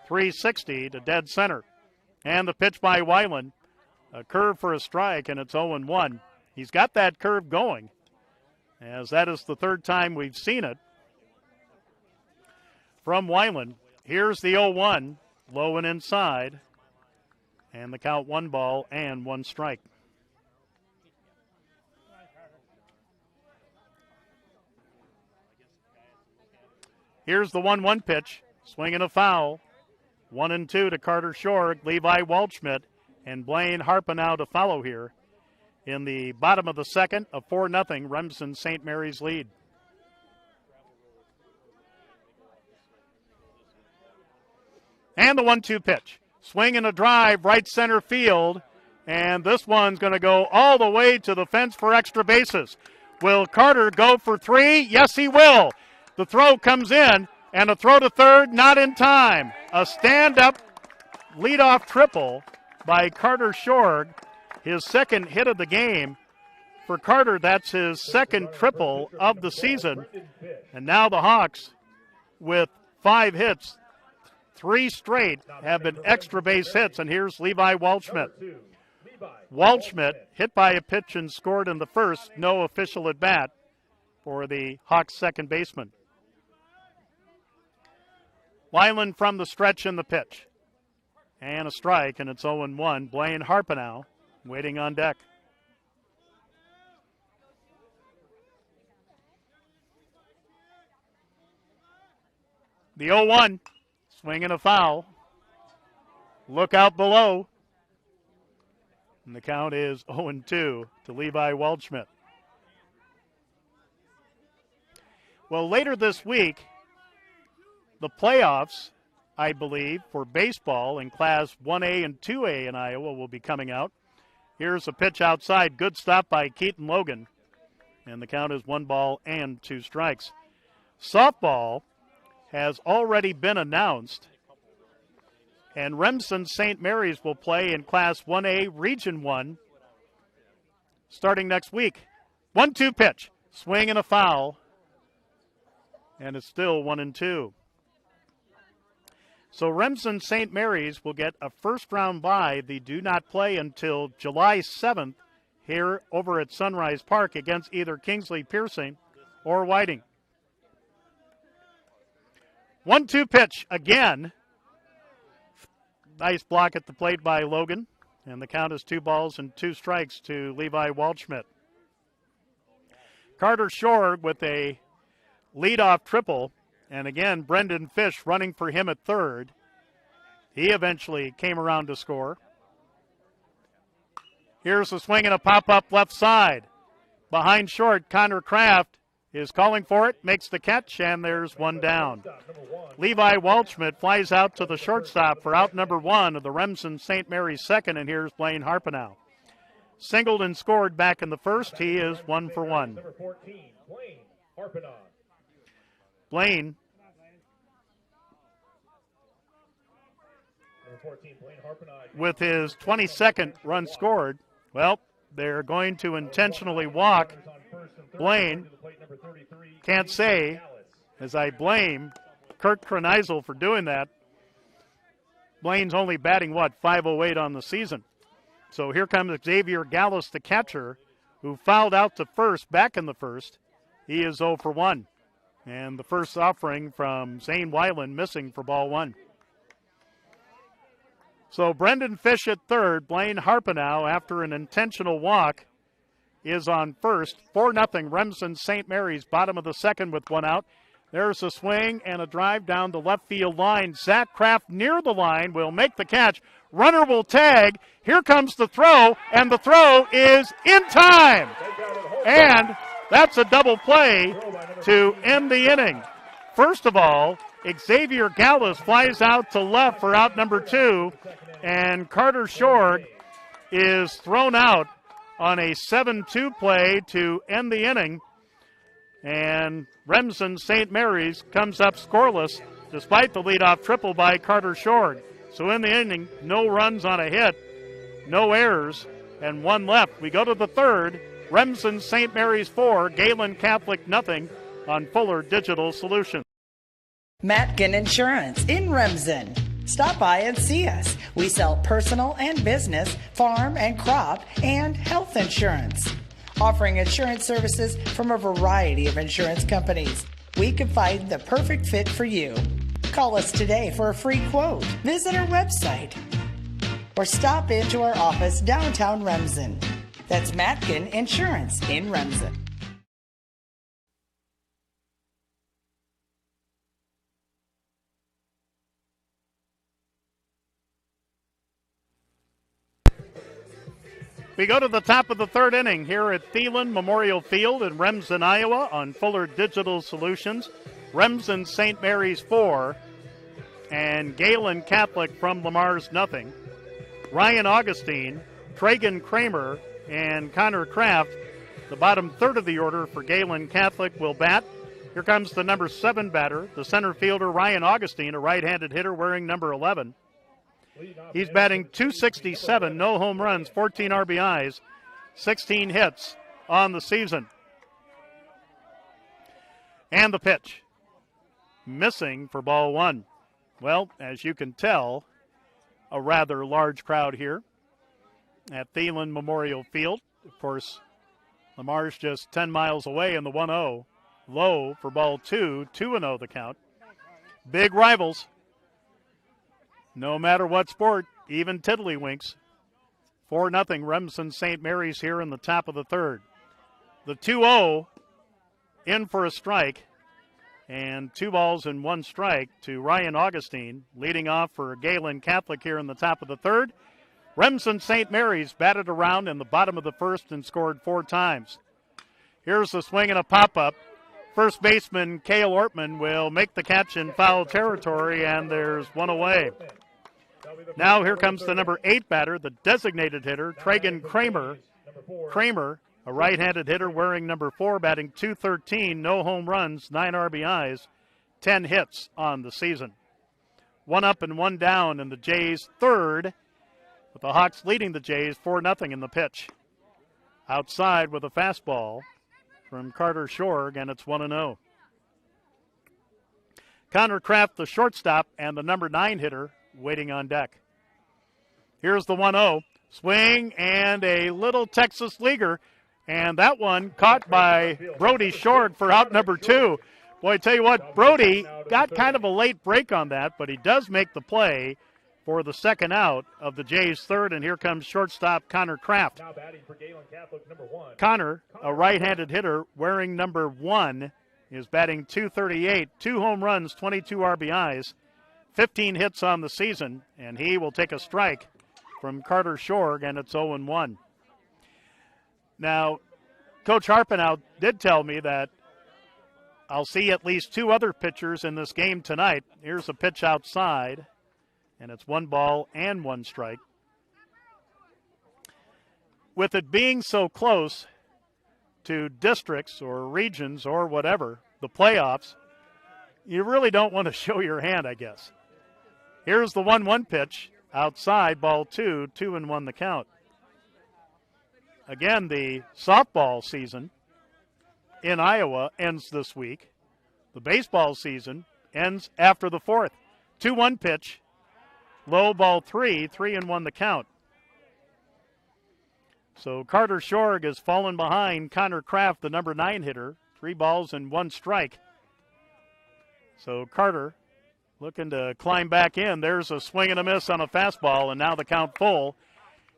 360 to dead center. And the pitch by Weiland, a curve for a strike, and it's 0-1. He's got that curve going, as that is the third time we've seen it from Weiland. Here's the 0-1, low and inside, and the count 1 ball and 1 strike. Here's the 1-1 pitch, swinging a foul. 1-2 to Carter Shorg, Levi Waldschmidt, and Blaine Harpenow to follow here in the bottom of the second. A 4-0 Remsen St. Mary's lead. And the 1-2 pitch, swing and a drive, right center field, and this one's going to go all the way to the fence for extra bases. Will Carter go for 3? Yes, he will. The throw comes in, and a throw to third, not in time. A stand-up leadoff triple by Carter Shorg, his second hit of the game. For Carter, that's his second triple of the season. And now the Hawks, with 5 hits, 3 straight have been extra base hits, and here's Levi Waldschmidt. Waldschmidt hit by a pitch and scored in the first, no official at bat for the Hawks second baseman. Weiland from the stretch in the pitch. And a strike, and it's 0-1. Blaine Harpenow waiting on deck. The 0-1, swing and a foul. Look out below. And the count is 0-2 to Levi Waldschmidt. Well, later this week, the playoffs, I believe, for baseball in Class 1A and 2A in Iowa will be coming out. Here's a pitch outside. Good stop by Keaton Logan. And the count is 1 ball and 2 strikes. Softball has already been announced. And Remsen St. Mary's will play in Class 1A Region 1 starting next week. 1-2 pitch. Swing and a foul. And it's still 1-2. So Remsen St. Mary's will get a first-round bye. They do not play until July 7th here over at Sunrise Park against either Kingsley Piercing or Whiting. 1-2 pitch again. Nice block at the plate by Logan. And the count is 2 balls and 2 strikes to Levi Waldschmidt. Carter Shorg with a leadoff triple. And again, Brendan Fish running for him at third. He eventually came around to score. Here's a swing and a pop-up left side. Behind short, Connor Kraft is calling for it, makes the catch, and there's 1 down. Levi Waldschmidt flies out to the shortstop for out number 1 of the Remsen St. Mary's second, and here's Blaine Harpenow. Singled and scored back in the first. He is 1 for 1. Number 14, Blaine Harpenow. Blaine, 14, Blaine Harpenow, with his 22nd run scored, well, they're going to intentionally walk Blaine. Can't say, as I blame Kurt Kreneisel for doing that. Blaine's only batting, what, .508 on the season. So here comes Xavier Gallus, the catcher, who fouled out to first back in the first. He is 0 for 1. And the first offering from Zane Weiland missing for ball 1. So Brendan Fish at third. Blaine Harpenow, after an intentional walk, is on first. 4-0 Remsen St. Mary's, bottom of the second with 1 out. There's a swing and a drive down the left field line. Zach Kraft near the line will make the catch. Runner will tag. Here comes the throw, and the throw is in time. And that's a double play to end the inning. First of all, Xavier Gallus flies out to left for out number 2, and Carter Shorg is thrown out on a 7-2 play to end the inning. And Remsen St. Mary's comes up scoreless despite the leadoff triple by Carter Short. So in the inning, no runs on a hit, no errors, and one left. We go to the third. Remsen St. Mary's 4, Gehlen Catholic nothing on Fuller Digital Solutions. Matkin Insurance in Remsen. Stop by and see us. We sell personal and business, farm and crop, and health insurance. Offering insurance services from a variety of insurance companies. We can find the perfect fit for you. Call us today for a free quote. Visit our website or stop into our office downtown Remsen. That's Matkin Insurance in Remsen. We go to the top of the third inning here at Gehlen Memorial Field in Remsen, Iowa on Fuller Digital Solutions. Remsen St. Mary's 4 and Gehlen Catholic from Lamar's nothing. Ryan Augustine, Tragan Kramer, and Connor Kraft, the bottom third of the order for Gehlen Catholic, will bat. Here comes the number 7 batter, the center fielder Ryan Augustine, a right-handed hitter wearing number 11. He's batting .267, no home runs, 14 RBIs, 16 hits on the season. And the pitch. Missing for ball 1. Well, as you can tell, a rather large crowd here at Gehlen Memorial Field. Of course, Lamar's just 10 miles away in the 1-0. Low for ball 2, 2-0 the count. Big rivals. No matter what sport, even tiddlywinks. 4-0 Remsen St. Mary's here in the top of the third. The 2-0 in for a strike, and 2 balls and 1 strike to Ryan Augustine, leading off for Gehlen Catholic here in the top of the third. Remsen St. Mary's batted around in the bottom of the first and scored 4 times. Here's the swing and a pop-up. First baseman Cale Ortman will make the catch in foul territory, and there's one away. Now here comes the number 8 batter, the designated hitter, Tragan Kramer. Kramer, a right-handed hitter wearing number 4, batting .213, no home runs, 9 RBIs, 10 hits on the season. 1 up and 1 down in the Jays' third, with the Hawks leading the Jays 4-0 in the pitch. Outside with a fastball from Carter Shorg, and it's 1-0. Connor Kraft, the shortstop, and the number 9 hitter, waiting on deck. Here's the 1-0. Swing and a little Texas leaguer, and that one caught by Brody Short for out number 2. Boy, I tell you what, Brody got kind of a late break on that, but he does make the play for the second out of the Jays' third, and here comes shortstop Connor Kraft. Now batting for Gehlen Catholic, number 1. Connor, a right-handed hitter wearing number 1, is batting .238, 2 home runs, 22 RBIs, 15 hits on the season, and he will take a strike from Carter Shorg, and it's 0-1. Now, Coach Harpenow did tell me that I'll see at least 2 other pitchers in this game tonight. Here's a pitch outside, and it's 1 ball and 1 strike. With it being so close to districts or regions or whatever, the playoffs, you really don't want to show your hand, I guess. Here's the 1-1 pitch outside, ball 2, 2-1 the count. Again, the softball season in Iowa ends this week. The baseball season ends after the 4th. 2-1 pitch, low, ball 3, 3-1 the count. So Carter Shorg has fallen behind Connor Kraft, the number 9 hitter, 3 balls and 1 strike. So Carter looking to climb back in. There's a swing and a miss on a fastball, and now the count full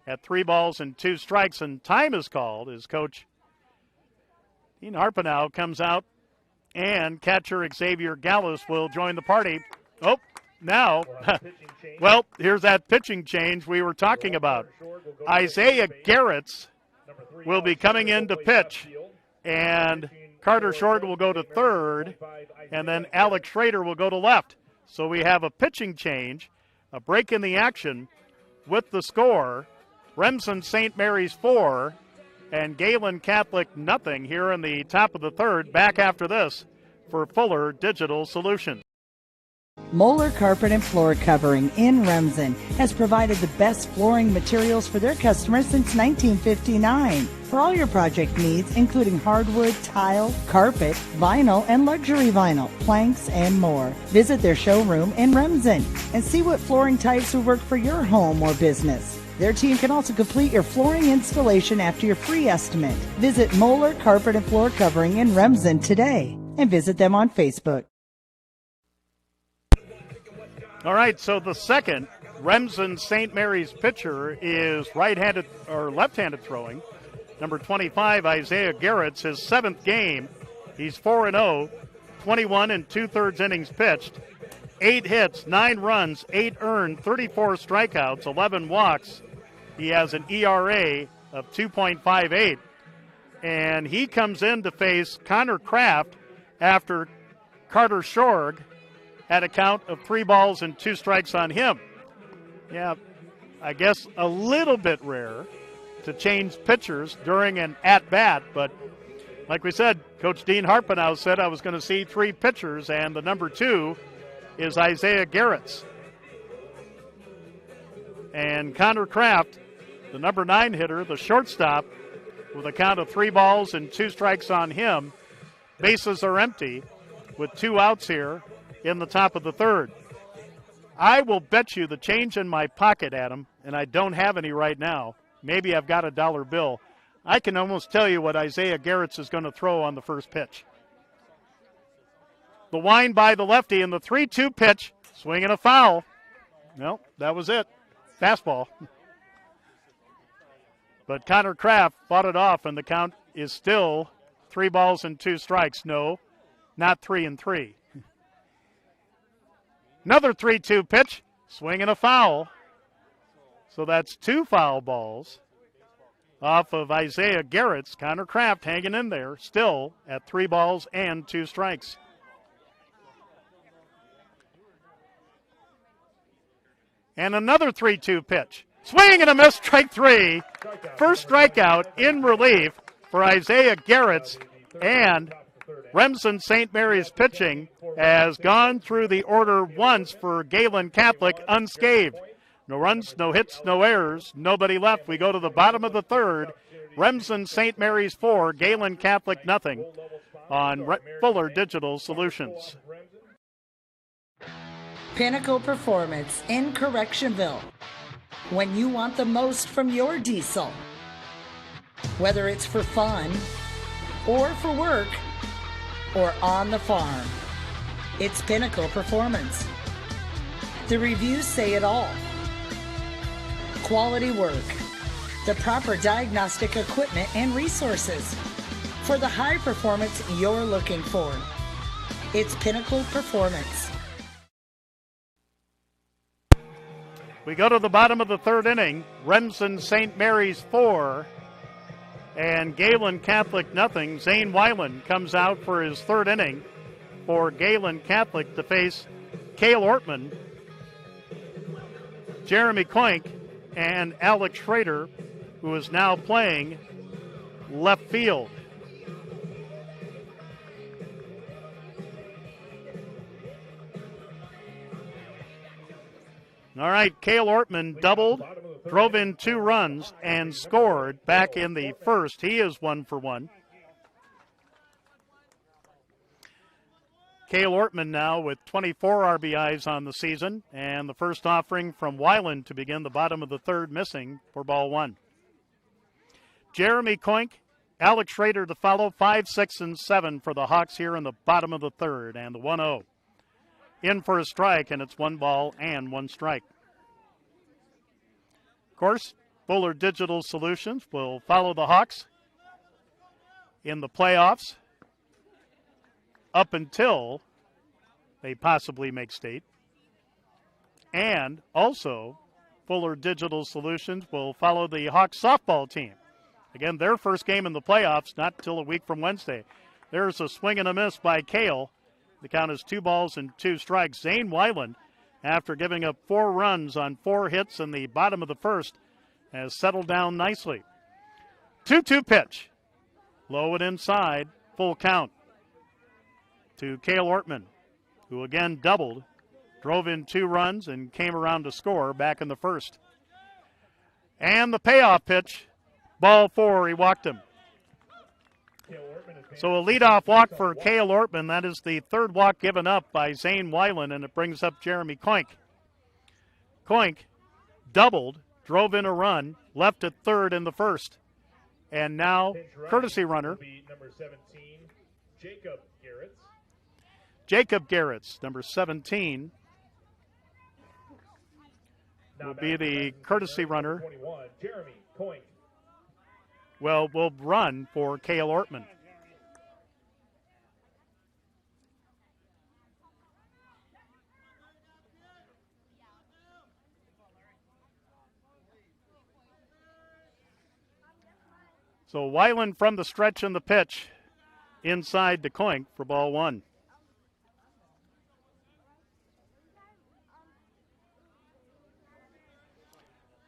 at 3 balls and 2 strikes, and time is called as Coach Dean Harpenow comes out, and catcher Xavier Gallus will join the party. Oh, now, well, here's that pitching change we were talking about. Isaiah Garretts will be coming in to pitch, and Carter Short will go to third, and then Alex Schrader will go to left. So we have a pitching change, a break in the action with the score. Remsen St. Mary's 4 And Gehlen Catholic nothing here in the top of the third. Back after this for Fuller Digital Solutions. Moeller Carpet and Floor Covering in Remsen has provided the best flooring materials for their customers since 1959. For all your project needs, including hardwood, tile, carpet, vinyl, and luxury vinyl, planks, and more. Visit their showroom in Remsen and see what flooring types will work for your home or business. Their team can also complete your flooring installation after your free estimate. Visit Moeller Carpet and Floor Covering in Remsen today and visit them on Facebook. All right, so the second Remsen St. Mary's pitcher is right-handed or left-handed throwing. Number 25, Isaiah Garrett's his seventh game. He's 4-0, 21 and 2/3 innings pitched, 8 hits, 9 runs, 8 earned, 34 strikeouts, 11 walks. He has an ERA of 2.58, and he comes in to face Connor Kraft after Carter Shorg had a count of 3 balls and 2 strikes on him. Yeah, I guess a little bit rare to change pitchers during an at-bat, but like we said, Coach Dean Harpenow said I was going to see 3 pitchers, and the number 2 is Isaiah Garrett's. And Connor Kraft, the number 9 hitter, the shortstop, with a count of 3 balls and 2 strikes on him. Bases are empty with 2 outs here in the top of the third. I will bet you the change in my pocket, Adam, and I don't have any right now. Maybe I've got a dollar bill. I can almost tell you what Isaiah Garrett's is going to throw on the first pitch. The wind by the lefty and the 3-2 pitch, swinging a foul. No, that was it. Fastball. But Connor Kraft fought it off, and the count is still 3 balls and 2 strikes. No, not 3-3. Another 3-2 pitch, swinging a foul. So that's 2 foul balls off of Isaiah Garrett's. Connor Kraft hanging in there, still at 3 balls and 2 strikes. And another 3-2 pitch. Swing and a miss, strike 3. First strikeout in relief for Isaiah Garrett's, and Remsen St. Mary's pitching has gone through the order once for Gehlen Catholic unscathed. No runs, no hits, no errors, nobody left. We go to the bottom of the third. Remsen St. Mary's 4, Gehlen Catholic nothing on Fuller Digital Solutions. Pinnacle Performance in Correctionville. When you want the most from your diesel, whether it's for fun or for work or on the farm, it's Pinnacle Performance. The reviews say it all. Quality work, the proper diagnostic equipment and resources for the high performance you're looking for. It's Pinnacle Performance. We go to the bottom of the third inning. Remsen St. Mary's 4 and Gehlen Catholic nothing. Zane Weiland comes out for his third inning for Gehlen Catholic to face Cale Ortman, Jeremy Koink, and Alex Schrader, who is now playing left field. All right, Cale Ortman doubled, drove in 2 runs, and scored back in the first. He is 1 for 1. Cale Ortman now with 24 RBIs on the season, and the first offering from Weiland to begin the bottom of the third missing for ball 1. Jeremy Koink, Alex Schrader to follow, 5, 6, and 7 for the Hawks here in the bottom of the third, and the 1-0. In for a strike, and it's 1 ball and 1 strike. Of course, Fuller Digital Solutions will follow the Hawks in the playoffs up until they possibly make state. And also, Fuller Digital Solutions will follow the Hawks softball team. Again, their first game in the playoffs, not until a week from Wednesday. There's a swing and a miss by Cale. The count is 2 balls and 2 strikes. Zane Weiland, after giving up 4 runs on 4 hits in the bottom of the first, has settled down nicely. 2-2 pitch. Low and inside, full count to Cale Ortman, who again doubled, drove in 2 runs, and came around to score back in the first. And the payoff pitch, ball 4, he walked him. So a leadoff walk for Cale Ortman. That is the 3rd walk given up by Zane Weiland, and it brings up Jeremy Koink. Koink doubled, drove in a run, left at 3rd in the first. And now, courtesy runner, number 17, Jacob Garretts. Jacob Garretts, number 17, will be the courtesy runner. 21, Jeremy Koink. Will run for Cale Ortman. So Weiland from the stretch in the pitch inside to Koink for ball 1.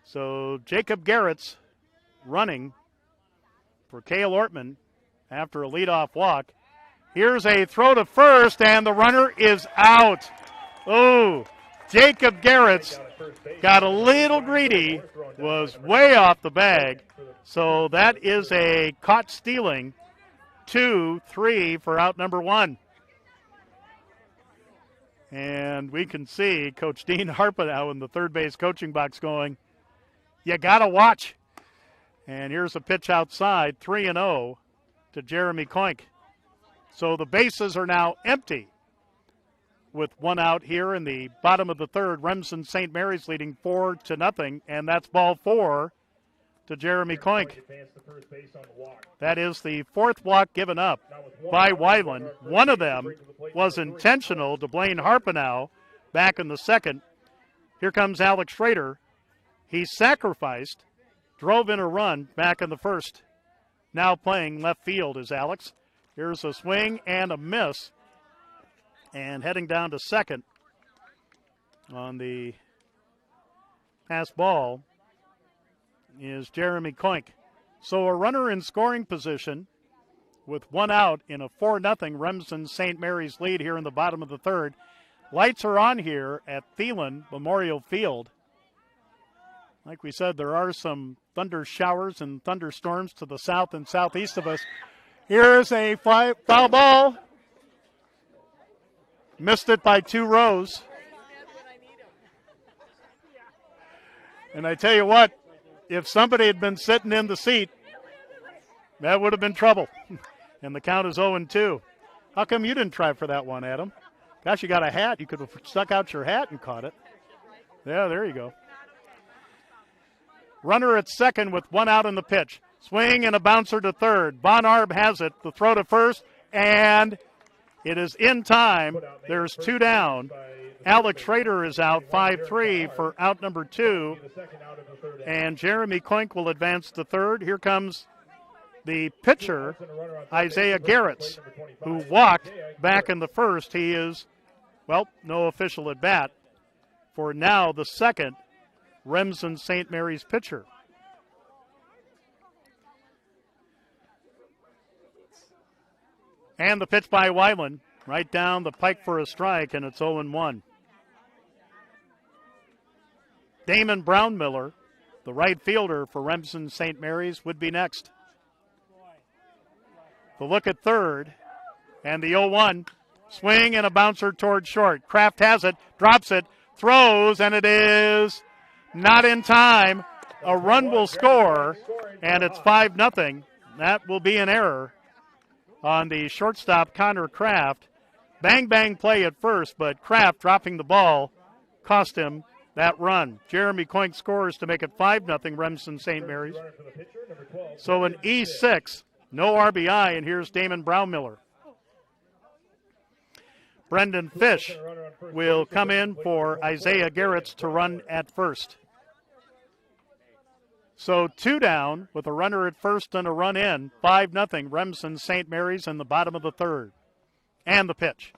So Jacob Garretts running for Cale Ortman after a leadoff walk. Here's a throw to first, and the runner is out. Oh, Jacob Garretts got a little greedy, was way off the bag. So that is a caught stealing. 2-3 for out number 1. And we can see Coach Dean Harpenow in the third base coaching box going, you got to watch. And here's a pitch outside, 3-0 to Jeremy Koink. So the bases are now empty with 1 out here in the bottom of the 3rd. Remsen St. Mary's leading 4-0, and that's ball 4 to Jeremy Koink. That is the 4th walk given up by Weiland. One of them was intentional to Blaine Harpenow back in the 2nd. Here comes Alex Schrader. He sacrificed, drove in a run back in the 1st. Now playing left field is Alex. Here's a swing and a miss. And heading down to 2nd on the pass ball is Jeremy Koink. So a runner in scoring position with 1 out in a 4-0 Remsen St. Mary's lead here in the bottom of the 3rd. Lights are on here at Gehlen Memorial Field. Like we said, there are some thunder showers and thunderstorms to the south and southeast of us. Here's a foul ball. Missed it by 2 rows. And I tell you what, if somebody had been sitting in the seat, that would have been trouble. And the count is 0-2. How come you didn't try for that one, Adam? Gosh, you got a hat. You could have stuck out your hat and caught it. Yeah, there you go. Runner at 2nd with 1 out in the pitch. Swing and a bouncer to 3rd. Von Arb has it. The throw to 1st, and it is in time. There's 2 down. Alex Schrader is out, 5-3 for out number 2. And Jeremy Koink will advance to 3rd. Here comes the pitcher, Isaiah Garretts, who walked back in the 1st. He is, well, no official at bat for now the 2nd Remsen St. Mary's pitcher. And the pitch by Weiland, right down the pike for a strike, and it's 0-1. Damon Brownmiller, the right fielder for Remsen St. Mary's, would be next. The look at 3rd, and the 0-1. Swing and a bouncer toward short. Kraft has it, drops it, throws, and it is not in time. A run will score, and it's 5-0. That will be an error on the shortstop, Connor Kraft. Bang, bang play at first, but Kraft dropping the ball cost him that run. Jeremy Koink scores to make it 5-0 Remsen St. Mary's. So an E6, no RBI, and here's Damon Brownmiller. Brendan Fish will come in for Isaiah Garretts to run at first. So 2 down with a runner at first and a run in. 5-0 Remsen St. Mary's in the bottom of the 3rd. And the pitch.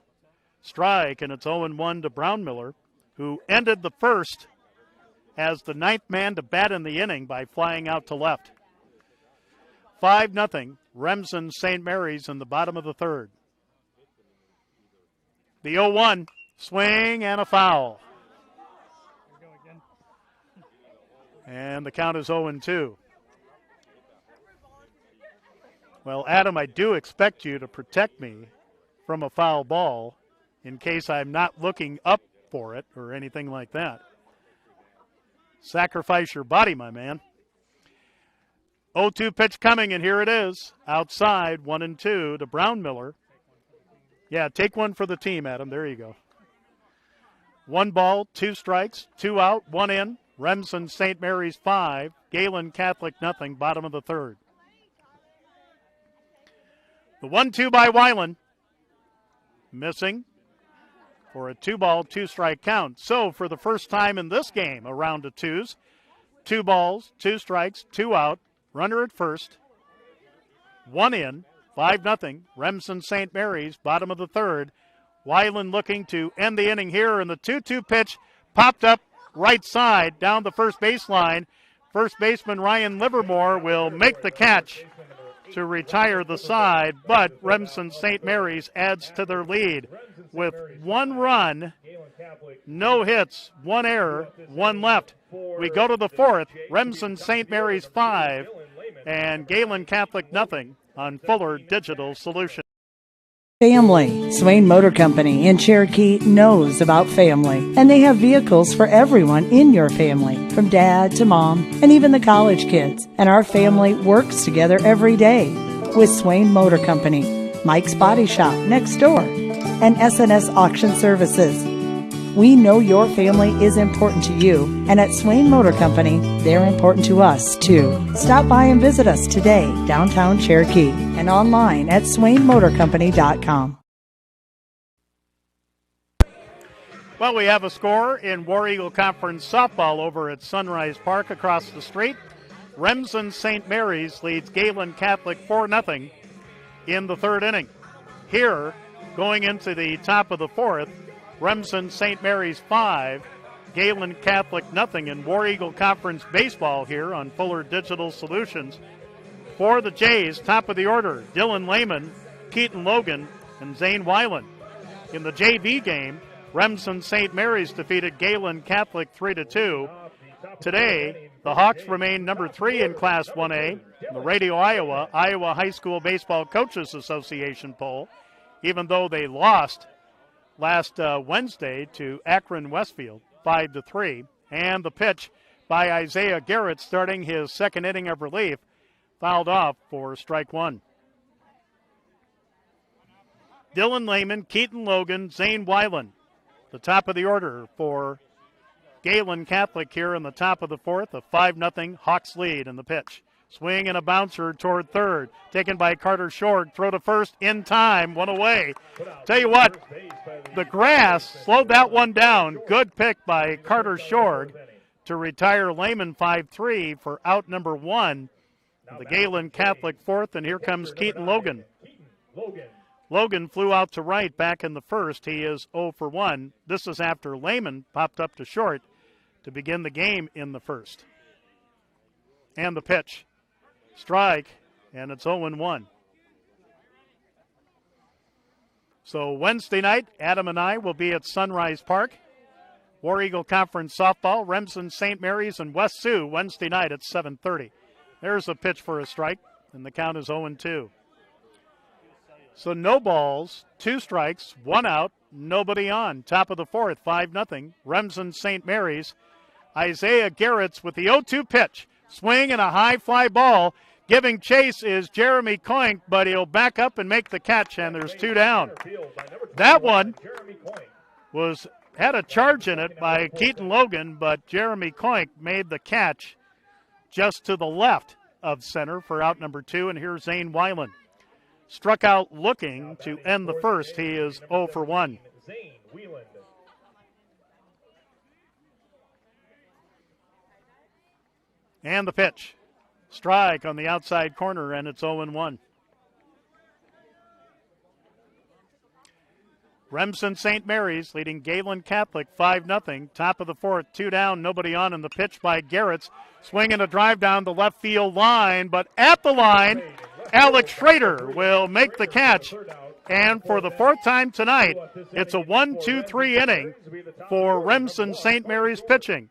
Strike, and it's 0-1 to Brownmiller, who ended the 1st as the 9th man to bat in the inning by flying out to left. 5-0 Remsen St. Mary's in the bottom of the third. The 0-1 swing and a foul. And the count is 0-2. Well, Adam, I do expect you to protect me from a foul ball in case I'm not looking up for it or anything like that. Sacrifice your body, my man. 0-2 pitch coming, and here it is. Outside, 1-2 to Brownmiller. Yeah, take one for the team, Adam. There you go. 1 ball, 2 strikes, 2 out, 1 in. Remsen St. Mary's 5, Gehlen Catholic nothing, bottom of the third. The 1-2 by Weiland. Missing for a 2-ball, 2-strike count. So for the first time in this game, a round of twos. 2 balls, 2 strikes, 2 out, runner at first. 1 in, 5-0, Remsen St. Mary's, bottom of the third. Weiland looking to end the inning here, and the 2-2 pitch popped up right side down the first baseline. First baseman Ryan Livermore will make the catch to retire the side, but Remsen St. Mary's adds to their lead with 1 run, no hits, 1 error, 1 left. We go to the fourth, Remsen St. Mary's 5 and Gehlen Catholic nothing on Fuller Digital Solutions. Family. Swain Motor Company in Cherokee knows about family, and they have vehicles for everyone in your family, from dad to mom and even the college kids. And our family works together every day with Swain Motor Company, Mike's Body Shop next door, and SNS Auction Services. We know your family is important to you, and at Swain Motor Company, they're important to us, too. Stop by and visit us today, downtown Cherokee, and online at swainmotorcompany.com. Well, we have a score in War Eagle Conference softball over at Sunrise Park across the street. Remsen St. Mary's leads Gehlen Catholic 4-0 in the third inning. Here, going into the top of the fourth, Remsen St. Mary's 5, Gehlen Catholic nothing in War Eagle Conference baseball here on Fuller Digital Solutions. For the Jays, top of the order, Dylan Lehman, Keaton Logan, and Zane Weiland. In the JV game, Remsen St. Mary's defeated Gehlen Catholic 3-2. Today, the Hawks remain number 3 in Class 1A in the Radio Iowa High School Baseball Coaches Association poll, even though they lost last Wednesday to Akron Westfield 5-3. And the pitch by Isaiah Garrett starting his second inning of relief, fouled off for strike 1. Dylan Lehman, Keaton Logan, Zane Weiland, the top of the order for Gehlen Catholic here in the top of the fourth. A 5-0 Hawks lead in the pitch. Swing and a bouncer toward third. Taken by Carter Short. Throw to first in time. 1 away. Tell you what, the grass slowed that one down. Good pick by Carter Short to retire Lehman 5-3 for out number 1. The Gehlen Catholic fourth, and here comes Keaton Logan. Logan flew out to right back in the first. He is 0 for 1. This is after Lehman popped up to short to begin the game in the first. And the pitch. Strike, and it's 0-1. So Wednesday night, Adam and I will be at Sunrise Park. War Eagle Conference softball, Remsen St. Mary's and West Sioux, Wednesday night at 7:30. There's a pitch for a strike, and the count is 0-2. So no balls, 2 strikes, 1 out, nobody on. Top of the fourth, 5-0. Remsen St. Mary's. Isaiah Garrett's with the 0-2 pitch. Swing and a high fly ball. Giving chase is Jeremy Coink, but he'll back up and make the catch, and there's 2 down. That one had a charge in it by Keaton Logan, but Jeremy Coink made the catch just to the left of center for out number 2, and here's Zane Weiland. Struck out looking to end the first. He is 0 for 1. And the pitch. Strike on the outside corner, and it's 0-1. Remsen St. Mary's leading Gehlen Catholic 5-0. Top of the fourth, 2 down, nobody on in the pitch by Garrett's. Swinging a drive down the left field line, but at the line, Alex Schrader will make the catch. And for the fourth time tonight, it's a 1-2-3 inning for Remsen St. Mary's pitching.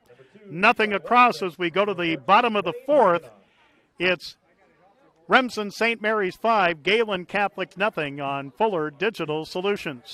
Nothing across as we go to the bottom of the fourth. It's Remsen St. Mary's 5, Gehlen Catholic nothing on Fuller Digital Solutions.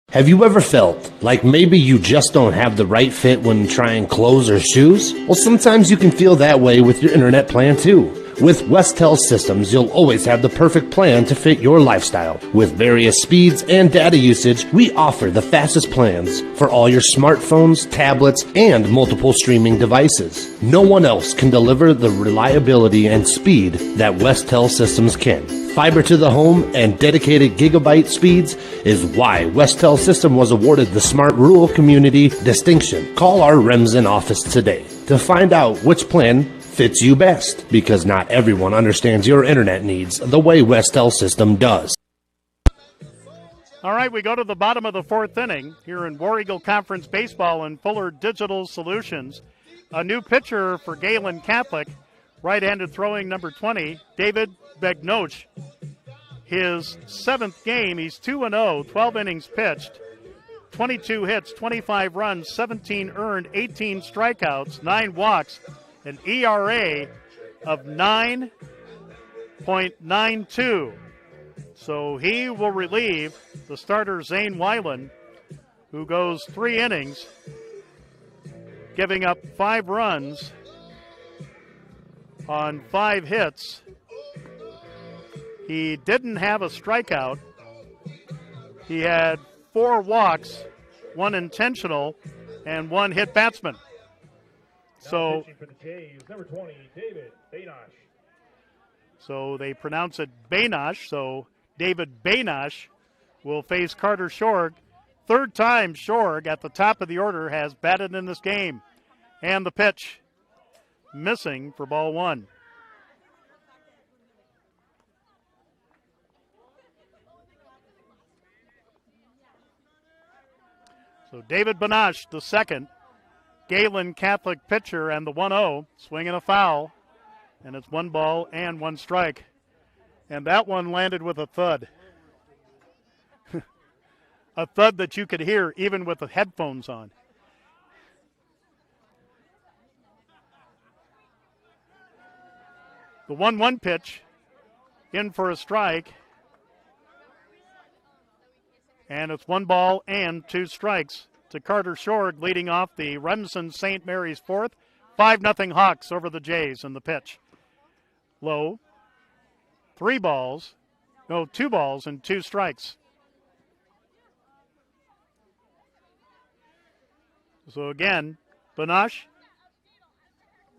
Have you ever felt like maybe you just don't have the right fit when trying clothes or shoes? Well, sometimes you can feel that way with your internet plan too. With Westel Systems, you'll always have the perfect plan to fit your lifestyle. With various speeds and data usage, we offer the fastest plans for all your smartphones, tablets, and multiple streaming devices. No one else can deliver the reliability and speed that Westel Systems can. Fiber to the home and dedicated gigabyte speeds is why Westel System was awarded the Smart Rural Community distinction. Call our Remsen office today to find out which plan fits you best, because not everyone understands your internet needs the way Westel System does. All right, we go to the bottom of the fourth inning here in War Eagle Conference Baseball and Fuller Digital Solutions. A new pitcher for Gehlen Catholic, right-handed throwing number 20, David Begnoch. His 7th game, he's 2-0, 12 innings pitched, 22 hits, 25 runs, 17 earned, 18 strikeouts, 9 walks, an ERA of 9.92. So he will relieve the starter Zane Weiland, who goes 3 innings, giving up 5 runs on 5 hits. He didn't have a strikeout. He had 4 walks, 1 intentional, and 1 hit batsman. So, for the Jays, number 20, David Baynosh. So they pronounce it Baynosh. So David Baynosh will face Carter Shorg. 3rd time Shorg at the top of the order has batted in this game. And the pitch missing for ball 1. So David Baynosh, the second Gehlen Catholic pitcher, and the 1-0, swinging a foul, and it's 1 ball and 1 strike. And that one landed with a thud. A thud that you could hear even with the headphones on. The 1-1 pitch, in for a strike, and it's 1 ball and 2 strikes to Carter Shorg, leading off the Remsen St. Mary's 4th. 5-0 Hawks over the Jays in the pitch. Low. 2 balls and 2 strikes. So again, Baynosh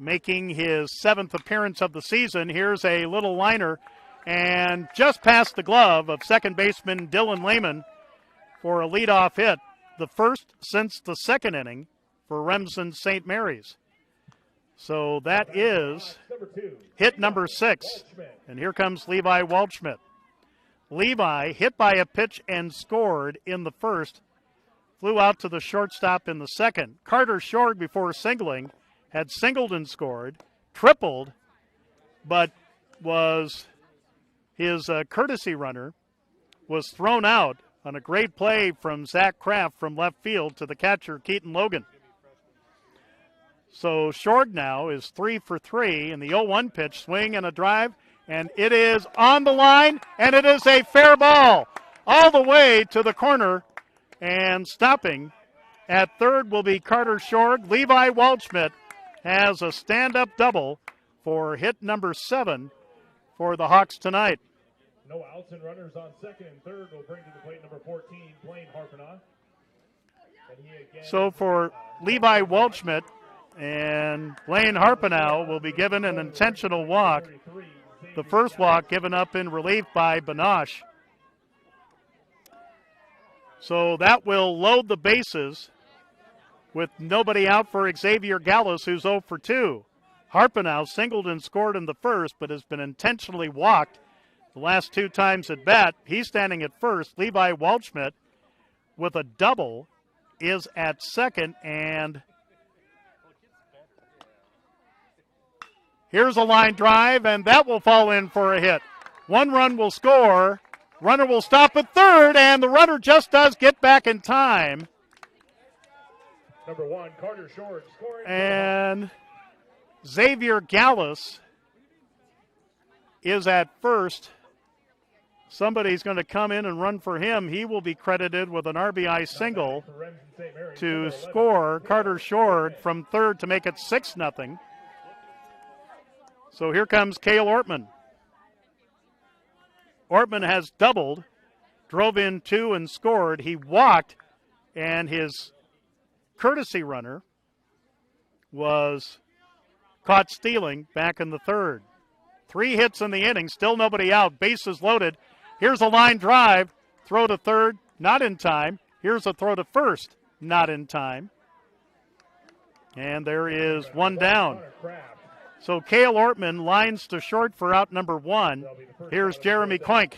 making his 7th appearance of the season. Here's a little liner, and just past the glove of second baseman Dylan Lehman for a leadoff hit. The first since the 2nd inning for Remsen St. Mary's. So that is hit number 6. And here comes Levi Waldschmidt. Levi hit by a pitch and scored in the first. Flew out to the shortstop in the second. Carter Shorg, before singling, had singled and scored, tripled, but was his courtesy runner was thrown out on a great play from Zach Kraft from left field to the catcher, Keaton Logan. So Shorg now is 3 for 3 in the 0-1 pitch, swing and a drive, and it is on the line, and it is a fair ball all the way to the corner, and stopping at third will be Carter Shorg. Levi Waldschmidt has a stand-up double for hit number 7 for the Hawks tonight. No outs and runners on second and third will bring to the plate number 14, Blaine Harpana. So for Levi Waldschmidt and Blaine Harpanow will be given an intentional walk. The first walk given up in relief by Baynosh. So that will load the bases with nobody out for Xavier Gallus, who's 0 for 2. Harpanow singled and scored in the first, but has been intentionally walked the last 2 times at bat. He's standing at first. Levi Waldschmidt with a double is at second, and here's a line drive, and that will fall in for a hit. 1 run will score. Runner will stop at third, and the runner just does get back in time. Number 1, Carter Short, scoring. And Xavier Gallus is at first. Somebody's going to come in and run for him. He will be credited with an RBI single to score Carter Short from third to make it 6-0. So here comes Cale Ortman. Ortman has doubled, drove in 2 and scored. He walked, and his courtesy runner was caught stealing back in the third. 3 hits in the inning, still nobody out, bases loaded. Here's a line drive, throw to third, not in time. Here's a throw to first, not in time. And there is 1 down. So Cale Ortman lines to short for out number 1. Here's Jeremy Koink.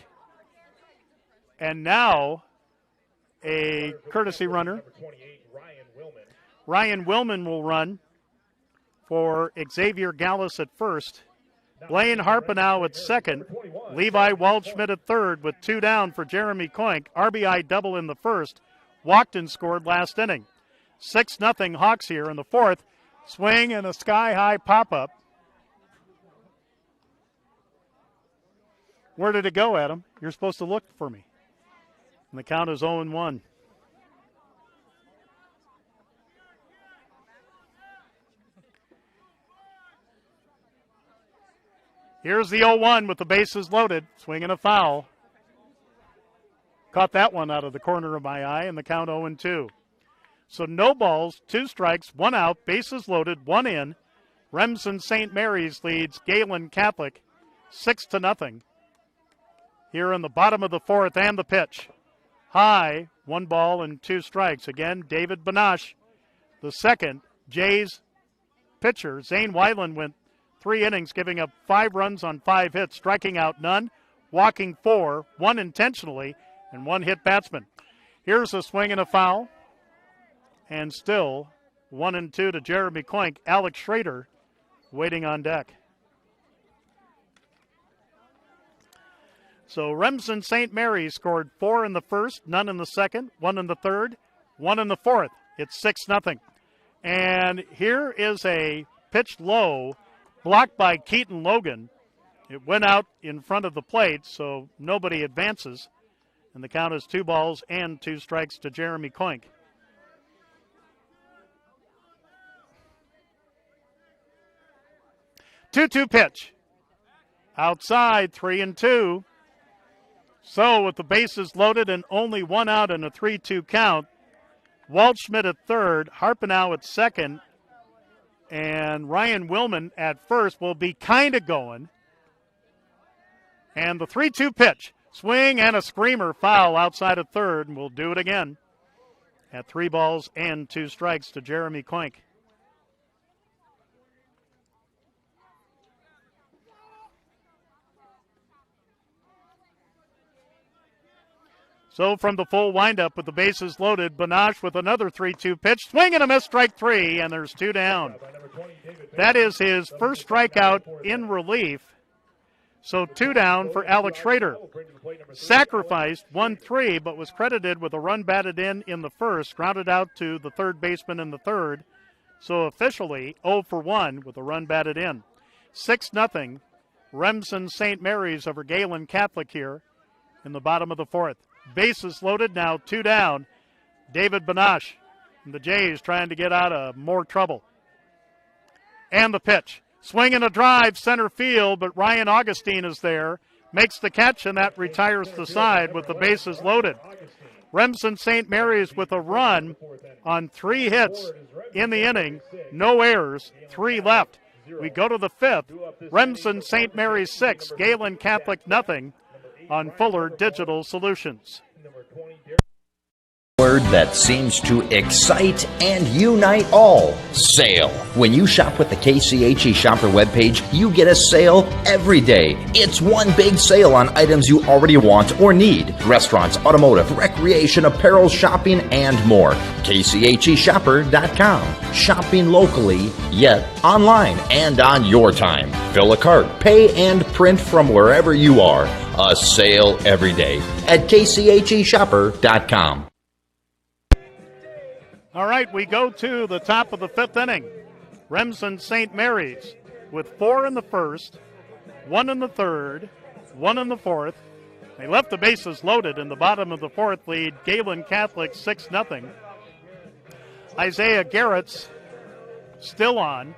And now a courtesy runner. Ryan Willman will run for Xavier Gallus at first. Blaine Harpenow at second. Levi Waldschmidt at third with 2 down for Jeremy Koink. RBI double in the first. Walked and scored last inning. 6-0 Hawks here in the fourth. Swing and a sky-high pop-up. Where did it go, Adam? You're supposed to look for me. And the count is 0-1. Here's the 0-1 with the bases loaded. Swing and a foul. Caught that one out of the corner of my eye, and the count 0-2. So no balls, 2 strikes, 1 out, bases loaded, 1 in. Remsen St. Mary's leads Gehlen Catholic 6-0. Here in the bottom of the fourth, and the pitch. High, 1 ball and 2 strikes. Again, David Banash, the second. Jays pitcher, Zane Weiland, went 3 innings, giving up 5 runs on 5 hits, striking out none, walking 4, 1 intentionally, and 1 hit batsman. Here's a swing and a foul. And still 1-2 to Jeremy Koink. Alex Schrader waiting on deck. So Remsen St. Mary's scored 4 in the first, none in the second, 1 in the third, 1 in the fourth. It's 6-0. And here is a pitch low, blocked by Keaton Logan. It went out in front of the plate, so nobody advances. And the count is 2 balls and 2 strikes to Jeremy Koink. Two-two pitch. Outside, 3-2. So with the bases loaded and only 1 out in a 3-2 count, Waldschmidt at third, Harpenow at second, and Ryan Willman at first will be kind of going. And the 3-2 pitch. Swing and a screamer, foul outside of third, and we'll do it again at 3 balls and 2 strikes to Jeremy Koink. So from the full windup with the bases loaded, Banash with another 3-2 pitch. Swing and a miss, strike 3, and there's 2 down. That is his first strikeout in relief. So 2 down for Alex Schrader. Sacrificed 1-3, but was credited with a run batted in the first, grounded out to the third baseman in the third. So officially 0 for 1 with a run batted in. 6-0. Remsen St. Mary's over Gehlen Catholic here in the bottom of the fourth. Bases loaded, now 2 down. David Banash and the Jays trying to get out of more trouble. And the pitch. Swing and a drive, center field, but Ryan Augustine is there. Makes the catch, and that retires the side with the bases loaded. Remsen St. Mary's with a run on 3 hits in the inning. No errors, 3 left. We go to the 5th. Remsen St. Mary's 6, Gehlen Catholic nothing on Fuller Digital Solutions. word that seems to excite and unite all. Sale. When you shop with the KCHE Shopper webpage, you get a sale every day. It's one big sale on items you already want or need. Restaurants, automotive, recreation, apparel, shopping, and more. KCHEshopper.com. Shopping locally, yet online and on your time. Fill a cart, pay, and print from wherever you are. A sale every day at KCHEshopper.com. All right, we go to the top of the fifth inning. Remsen St. Mary's with 4 in the first, 1 in the third, 1 in the fourth. They left the bases loaded in the bottom of the fourth, lead Gehlen Catholic 6-0. Isaiah Garrett's still on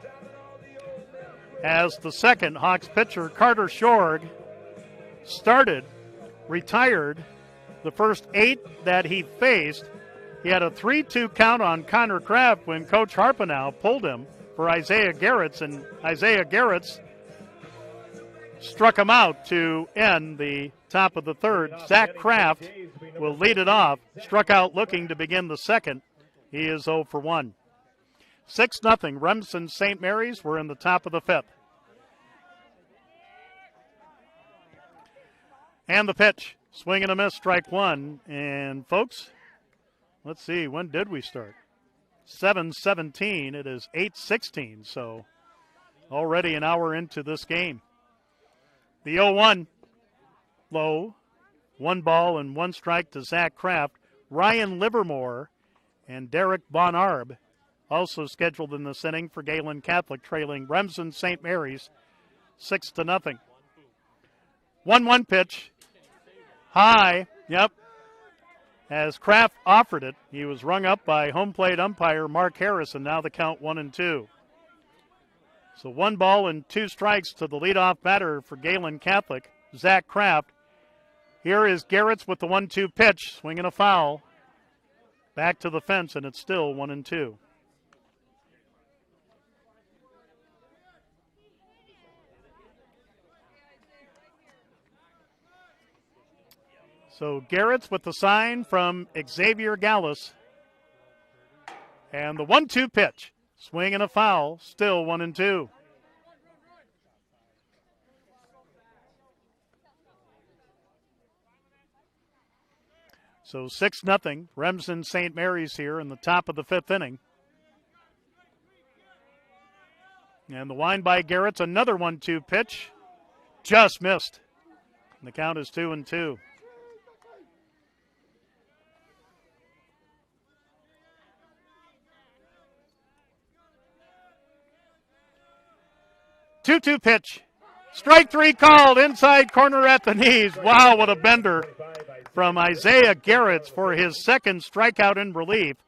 as the second Hawks pitcher. Carter Shorg started, retired the first 8 that he faced. He had a 3-2 count on Connor Kraft when Coach Harpenow pulled him for Isaiah Garrett's, and Isaiah Garrett's struck him out to end the top of the third. Zach Kraft will lead it off, struck out looking to begin the second. He is 0 for 1. 6-0, Remsen St. Mary's. We're in the top of the fifth. And the pitch, swing and a miss, strike one. And folks, let's see, when did we start? 7:17, it is 8:16, so already an hour into this game. The 0-1, low, 1 ball and 1 strike to Zach Kraft. Ryan Livermore and Derek Bonarb also scheduled in this inning for Gehlen Catholic, trailing Remsen St. Mary's 6-0. 1-1 pitch, high, yep. As Kraft offered it, he was rung up by home plate umpire Mark Harris, and now the count 1-2. So 1 ball and 2 strikes to the leadoff batter for Gehlen Catholic, Zach Kraft. Here is Garrett's with the 1-2 pitch, swinging a foul. Back to the fence, and it's still 1-2. So Garrett's with the sign from Xavier Gallus. And the 1-2 pitch. Swing and a foul. Still 1-2. So 6-0. Remsen St. Mary's here in the top of the fifth inning. And the wind by Garrett's, another 1-2 pitch. Just missed. And the count is 2-2. 2-2 pitch. Strike 3 called, inside corner at the knees. Wow, what a bender from Isaiah Garrett's for his second strikeout in relief.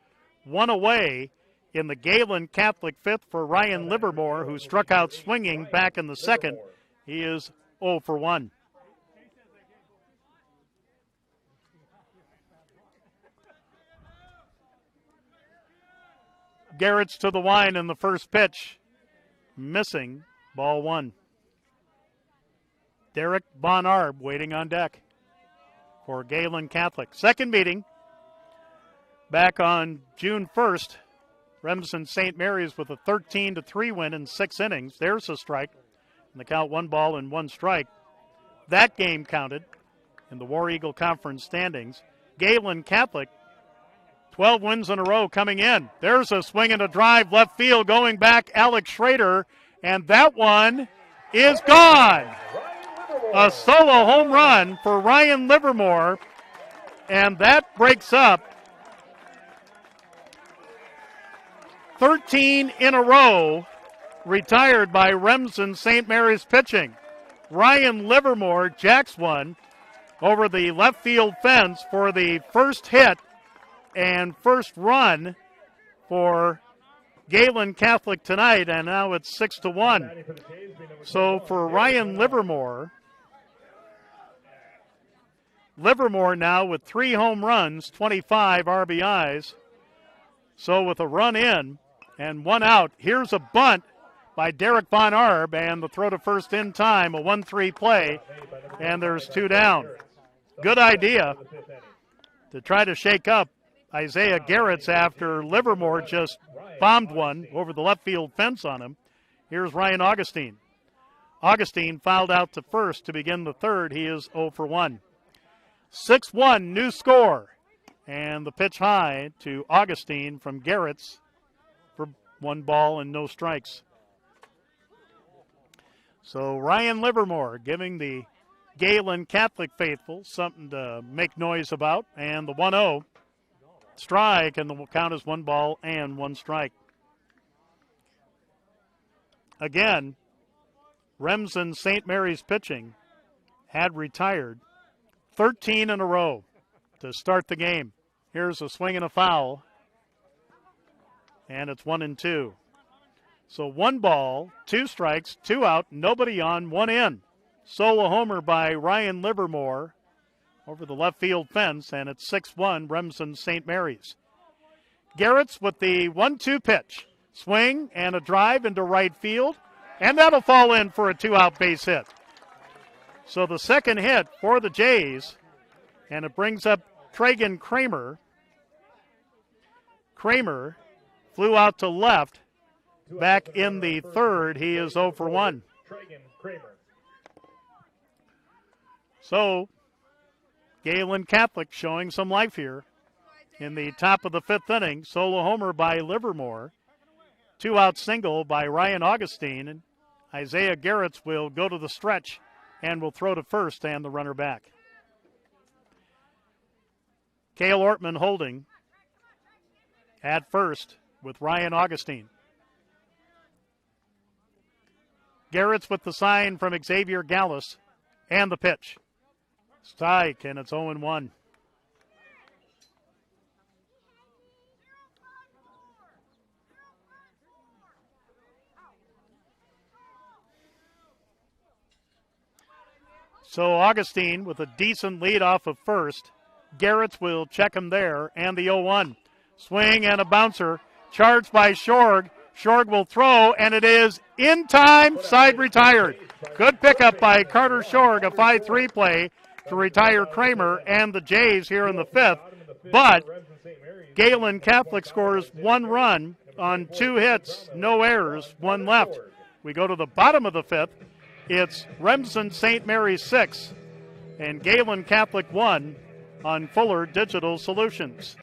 1 away in the Gehlen Catholic fifth for Ryan Livermore, who struck out swinging back in the second. He is 0 for 1. Garrett's to the line in the first pitch. Missing. Ball 1. Derek Bonarb waiting on deck for Gehlen Catholic. Second meeting back on June 1st. Remsen St. Mary's with a 13-3 win in 6 innings. There's a strike. And the count 1 ball and 1 strike. That game counted in the War Eagle Conference standings. Gehlen Catholic, 12 wins in a row coming in. There's a swing and a drive left field going back. Alex Schrader. And that one is gone. A solo home run for Ryan Livermore. And that breaks up 13 in a row retired by Remsen St. Mary's pitching. Ryan Livermore jacks one over the left field fence for the first hit and first run for Gehlen Catholic tonight, and now it's 6-1. So for Ryan Livermore now with 3 home runs, 25 RBIs. So with a run in and 1 out, here's a bunt by Derek Bonarb, and the throw to first in time, a 1-3 play, and there's 2 down. Good idea to try to shake up Isaiah Garrett's after Livermore just bombed one over the left field fence on him. Here's Ryan Augustine. Augustine fouled out to first to begin the third. He is 0 for 1. 6-1, new score. And the pitch high to Augustine from Garrett's for 1 ball and no strikes. So Ryan Livermore giving the Gehlen Catholic faithful something to make noise about. And the 1-0 strike, and the count is 1 ball and 1 strike. Again, Remsen St. Mary's pitching had retired 13 in a row to start the game. Here's a swing and a foul, and it's 1-2. So 1 ball, 2 strikes, 2 out, nobody on, 1 in. Solo homer by Ryan Livermore over the left field fence, and it's 6-1, Remsen St. Mary's. Garrett's with the 1-2 pitch. Swing and a drive into right field, and that'll fall in for a 2-out base hit. So the second hit for the Jays, and it brings up Tragan Kramer. Kramer flew out to left. Back in the third, he is 0 for 1. So Gehlen Catholic showing some life here in the top of the 5th inning. Solo homer by Livermore. 2-out single by Ryan Augustine. And Isaiah Garrett's will go to the stretch and will throw to first and the runner back. Cale Ortman holding at first with Ryan Augustine. Garrett's with the sign from Xavier Gallus and the pitch. Strike, and it's 0-1. So Augustine with a decent lead off of first. Garrett's will check him there, and the 0-1. Swing and a bouncer. Charged by Shorg. Shorg will throw, and it is in time, side retired. Good pickup by Carter Shorg, a 5-3 play to retire Kramer and the Jays here in the 5th. But Gehlen Catholic scores 1 run on 2 hits, no errors, 1 left. We go to the bottom of the 5th. It's Remsen St. Mary's 6 and Gehlen Catholic 1 on Fuller Digital Solutions.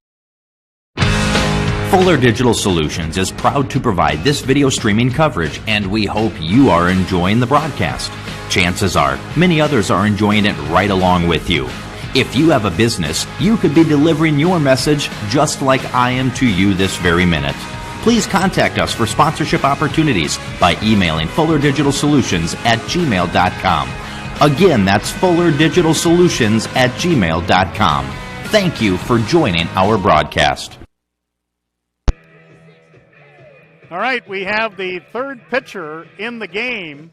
Fuller Digital Solutions is proud to provide this video streaming coverage, and we hope you are enjoying the broadcast. Chances are, many others are enjoying it right along with you. If you have a business, you could be delivering your message just like I am to you this very minute. Please contact us for sponsorship opportunities by emailing fullerdigitalsolutions@gmail.com. Again, that's fullerdigitalsolutions@gmail.com. Thank you for joining our broadcast. All right, we have the third pitcher in the game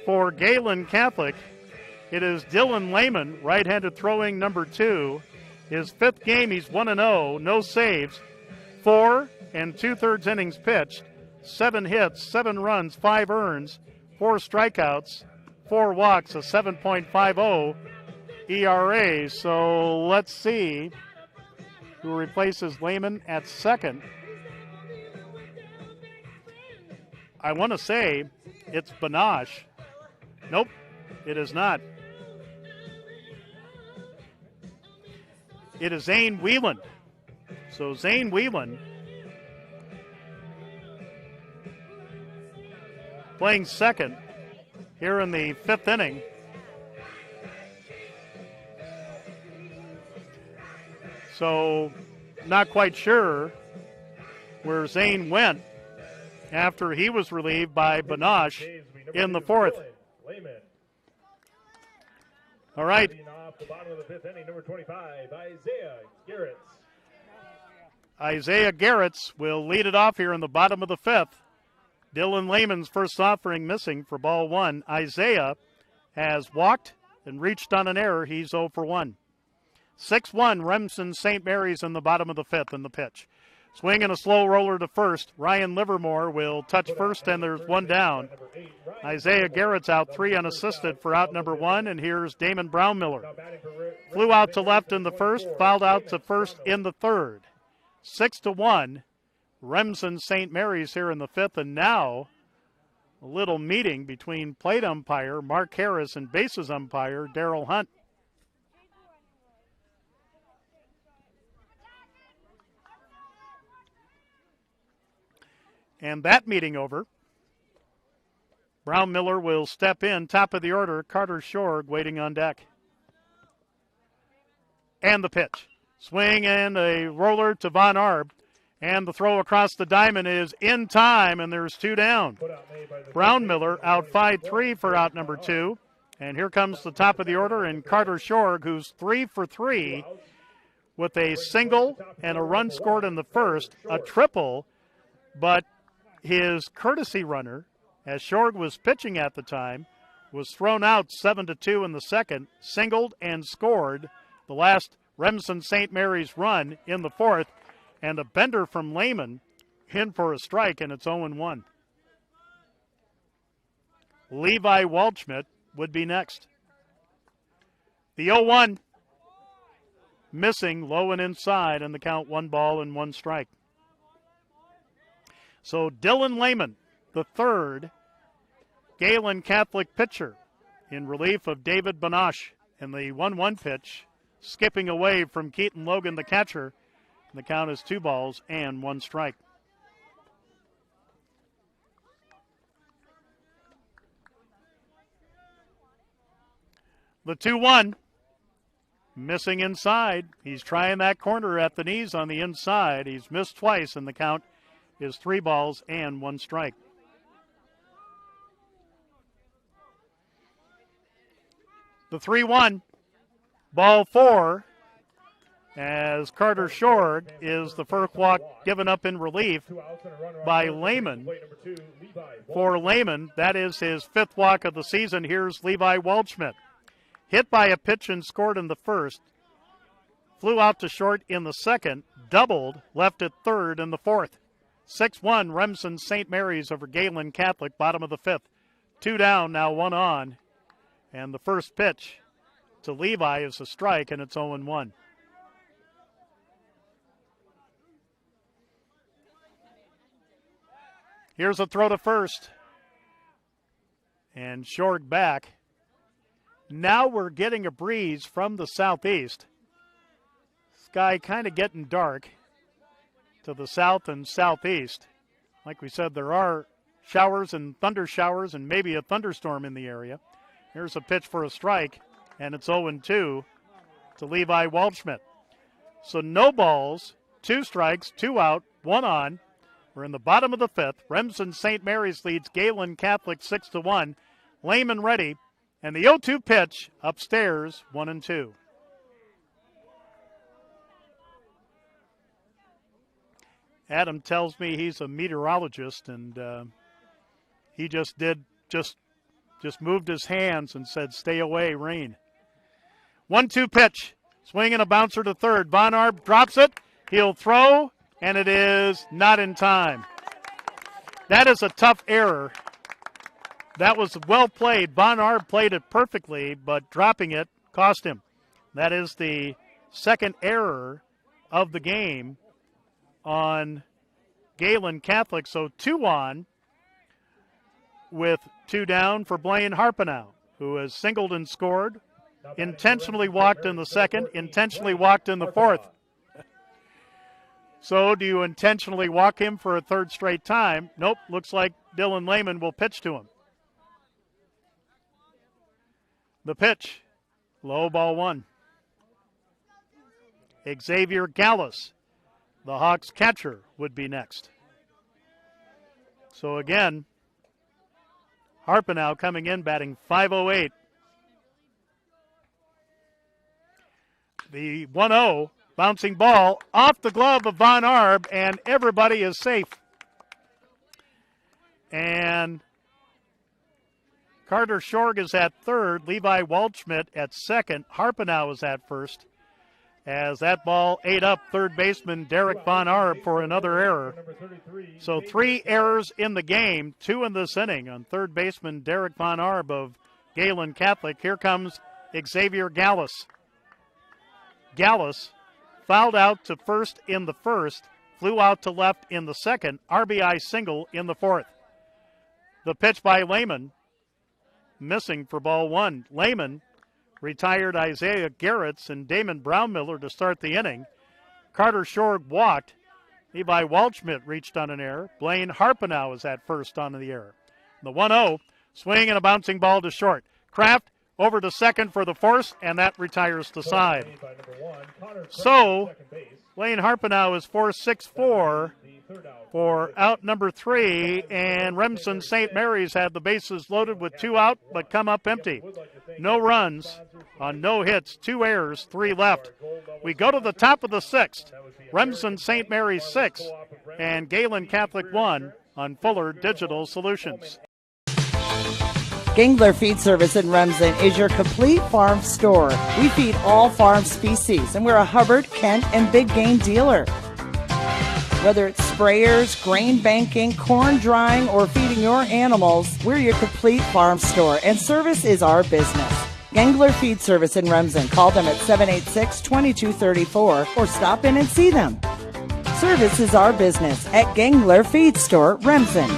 for Gehlen Catholic. It is Dylan Lehman, right-handed throwing number 2. His 5th game, he's 1-0, no saves, 4 2/3 innings pitched, 7 hits, 7 runs, 5 earns, 4 strikeouts, 4 walks, a 7.50 ERA. So let's see who replaces Lehman at second. I want to say it's Banash. Nope, it is not. It is Zane Whelan. So Zane Whelan playing second here in the 5th inning. So not quite sure where Zane went after he was relieved by Banash in the 4th. All right. Off the bottom of the 5th inning, number 25, Isaiah Garrett's. Isaiah Garrett's will lead it off here in the bottom of the 5th. Dylan Lehman's first offering missing for ball 1. Isaiah has walked and reached on an error. He's 0 for 1. 6-1, Remsen St. Mary's in the bottom of the 5th in the pitch. Swing and a slow roller to first. Ryan Livermore will touch first, and there's 1 down. Isaiah Garrett's out 3 unassisted for out number 1, and here's Damon Brownmiller. flew out to left in the first, fouled out to first in the third. 6-1, Remsen St. Mary's here in the fifth, and now a little meeting between plate umpire Mark Harris and bases umpire Darrell Hunt. And that meeting over. Brown Miller will step in, top of the order. Carter Shorg waiting on deck. And the pitch. Swing and a roller to Von Arb. And the throw across the diamond is in time, and there's two down. Brown Miller out 5-3 for out number two. And here comes the top of the order, and Carter Shorg, who's 3 for 3 with a single and a run scored in the first, a triple, but his courtesy runner, as Shorg was pitching at the time, was thrown out 7-2 in the second, singled and scored the last Remsen St. Mary's run in the fourth, and a bender from Lehman in for a strike, and it's 0-1. Levi Waldschmidt would be next. The 0-1 missing, low and inside, and the count 1 ball and 1 strike. So Dylan Lehman, the third Gehlen Catholic pitcher, in relief of David Banache, and the 1-1 pitch skipping away from Keaton Logan, the catcher. And the count is 2 balls and 1 strike. The 2-1 missing inside. He's trying that corner at the knees on the inside. He's missed twice, and the count is 3 balls and 1 strike. The 3-1, ball 4, as Carter Shorg is the first walk given up in relief by Lehman. For Lehman, that is his 5th walk of the season. Here's Levi Waldschmidt. Hit by a pitch and scored in the first. Flew out to short in the second. Doubled, left at third in the fourth. 6-1, Remsen St. Mary's over Gehlen Catholic, bottom of the 5th. 2 down, now 1 on. And the first pitch to Levi is a strike, and it's 0-1. Here's a throw to first. And Shorg back. Now we're getting a breeze from the southeast. Sky kind of getting dark to the south and southeast. Like we said, there are showers and thunder showers and maybe a thunderstorm in the area. Here's a pitch for a strike, and it's 0-2 to Levi Waldschmidt. So no balls, 2 strikes, 2 out, 1 on. We're in the bottom of the 5th. Remsen St. Mary's leads Gehlen Catholic 6-1. Lehman ready, and the 0-2 pitch upstairs, 1-2. Adam tells me he's a meteorologist, and he just moved his hands and said, "Stay away, rain." 1-2 pitch, swing and a bouncer to third. Von Arb drops it. He'll throw, and it is not in time. That is a tough error. That was well played. Von Arb played it perfectly, but dropping it cost him. That is the second error of the game on Gehlen Catholic. So 2 on with 2 down for Blaine Harpenow, who has singled and scored, intentionally walked in the second, intentionally walked in the fourth. So do you intentionally walk him for a 3rd straight time? Nope, looks like Dylan Lehman will pitch to him. The pitch, low, ball 1. Xavier Gallus, the Hawks catcher, would be next. So again, Harpenow coming in batting .508. The 1-0 bouncing ball off the glove of Von Arb, and everybody is safe. And Carter Shorg is at third, Levi Waldschmidt at second, Harpenow is at first. As that ball ate up third baseman Derek Von Arb for another error. So 3 errors in the game, 2 in this inning on third baseman Derek Von Arb of Gehlen Catholic. Here comes Xavier Gallus. Gallus fouled out to first in the first, flew out to left in the second, RBI single in the fourth. The pitch by Lehman, missing for ball one. Lehman retired Isaiah Garretts and Damon Brownmiller to start the inning. Carter Shorg walked. Levi Waldschmidt reached on an error. Blaine Harpenow is at first on the error. The 1-0, swing and a bouncing ball to short. Kraft over to second for the force, and that retires to side. So, Blaine Harpenow is 4-6-4 for out number 3, and Remsen St. Mary's had the bases loaded with 2 out, but come up empty. No runs on no hits, 2 errors, 3 left. We go to the top of the 6th. Remsen St. Mary's 6 and Gehlen Catholic 1 on Fuller Digital Solutions. Gangler Feed Service in Remsen is your complete farm store. We feed all farm species, and we're a Hubbard, Kent, and big game dealer. Whether it's sprayers, grain banking, corn drying, or feeding your animals, we're your complete farm store, and service is our business. Gangler Feed Service in Remsen. Call them at 786-2234 or stop in and see them. Service is our business at Gangler Feed Store, Remsen.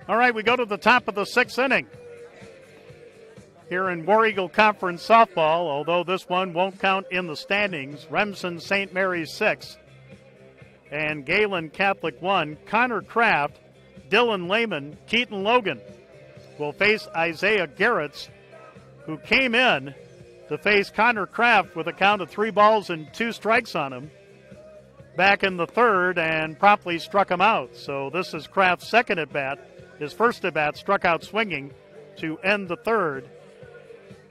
All right, we go to the top of the 6th inning here in War Eagle Conference softball, although this one won't count in the standings. Remsen St. Mary's 6 and Gehlen Catholic 1. Connor Kraft, Dylan Lehman, Keaton Logan will face Isaiah Garretts, who came in to face Connor Kraft with a count of 3 balls and 2 strikes on him back in the 3rd and promptly struck him out. So this is Kraft's second at bat. His first at bat struck out swinging to end the 3rd.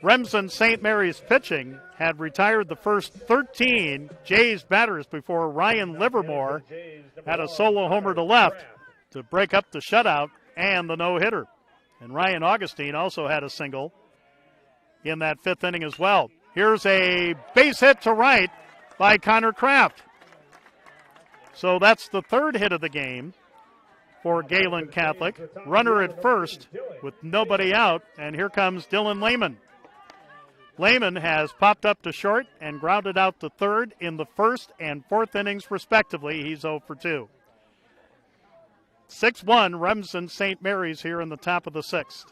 Remsen St. Mary's pitching had retired the first 13 Jays batters before Ryan Livermore had a solo homer to left to break up the shutout and the no-hitter. And Ryan Augustine also had a single in that 5th inning as well. Here's a base hit to right by Connor Kraft. So that's the 3rd hit of the game for Gehlen Catholic. Runner at first with nobody out, and here comes Dylan Lehman. Lehman has popped up to short and grounded out to 3rd in the 1st and 4th innings respectively. He's 0 for 2. 6-1 Remsen St. Mary's here in the top of the 6th.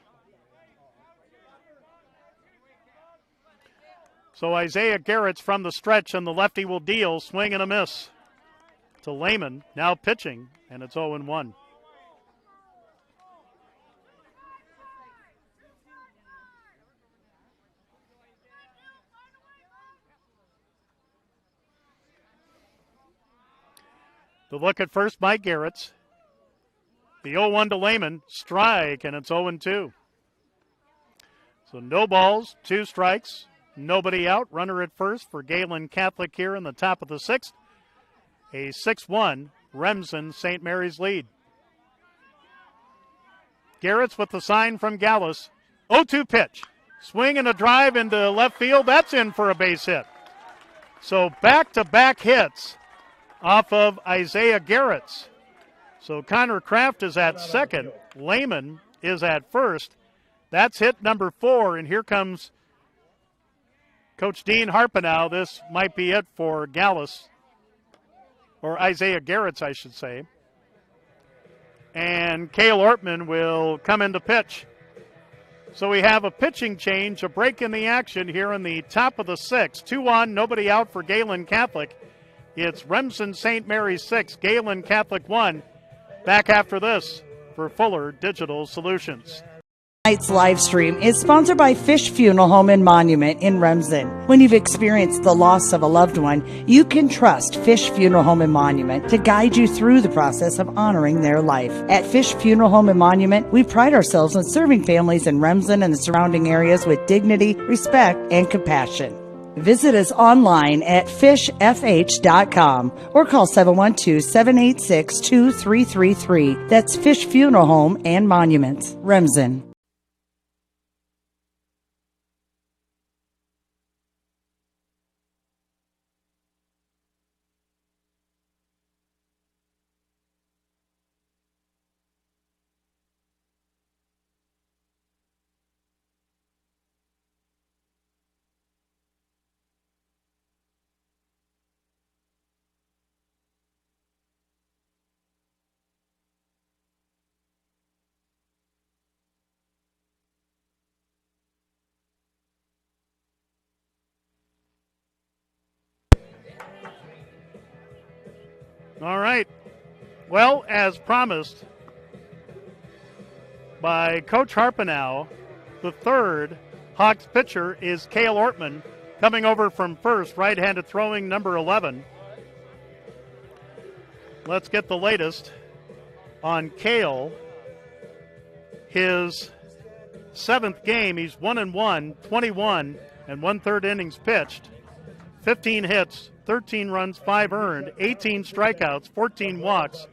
So Isaiah Garretts from the stretch, and the lefty will deal. Swing and a miss to Lehman, now pitching, and it's 0-1. The look at first by Garretts. The 0-1 to Lehman, strike, and it's 0-2. So no balls, 2 strikes, nobody out. Runner at first for Gehlen Catholic here in the top of the 6th. A 6-1 Remsen St. Mary's lead. Garretts with the sign from Gallus. 0-2 pitch. Swing and a drive into left field. That's in for a base hit. So back-to-back hits off of Isaiah Garretts. So Connor Kraft is at second. Lehman is at first. That's hit number 4, and here comes Coach Dean Harpenow. This might be it for Gallus, or Isaiah Garretts, I should say. And Cale Ortman will come into pitch. So we have a pitching change, a break in the action here in the top of the 6th. 2-1, nobody out for Gehlen Catholic. It's Remsen St. Mary's 6, Gehlen Catholic 1. Back after this for Fuller Digital Solutions. Tonight's live stream is sponsored by Fish Funeral Home and Monument in Remsen. When you've experienced the loss of a loved one, you can trust Fish Funeral Home and Monument to guide you through the process of honoring their life. At Fish Funeral Home and Monument, we pride ourselves on serving families in Remsen and the surrounding areas with dignity, respect, and compassion. Visit us online at fishfh.com or call 712-786-2333. That's Fish Funeral Home and Monuments, Remsen. All right. Well, as promised by Coach Harpenow, the third Hawks pitcher is Cale Ortman, coming over from first, right-handed throwing, number 11. Let's get the latest on Cale. His 7th game, he's 1-1, 21 and 1/3 innings pitched, 15 hits, 13 runs, 5 earned, 18 strikeouts, 14 walks,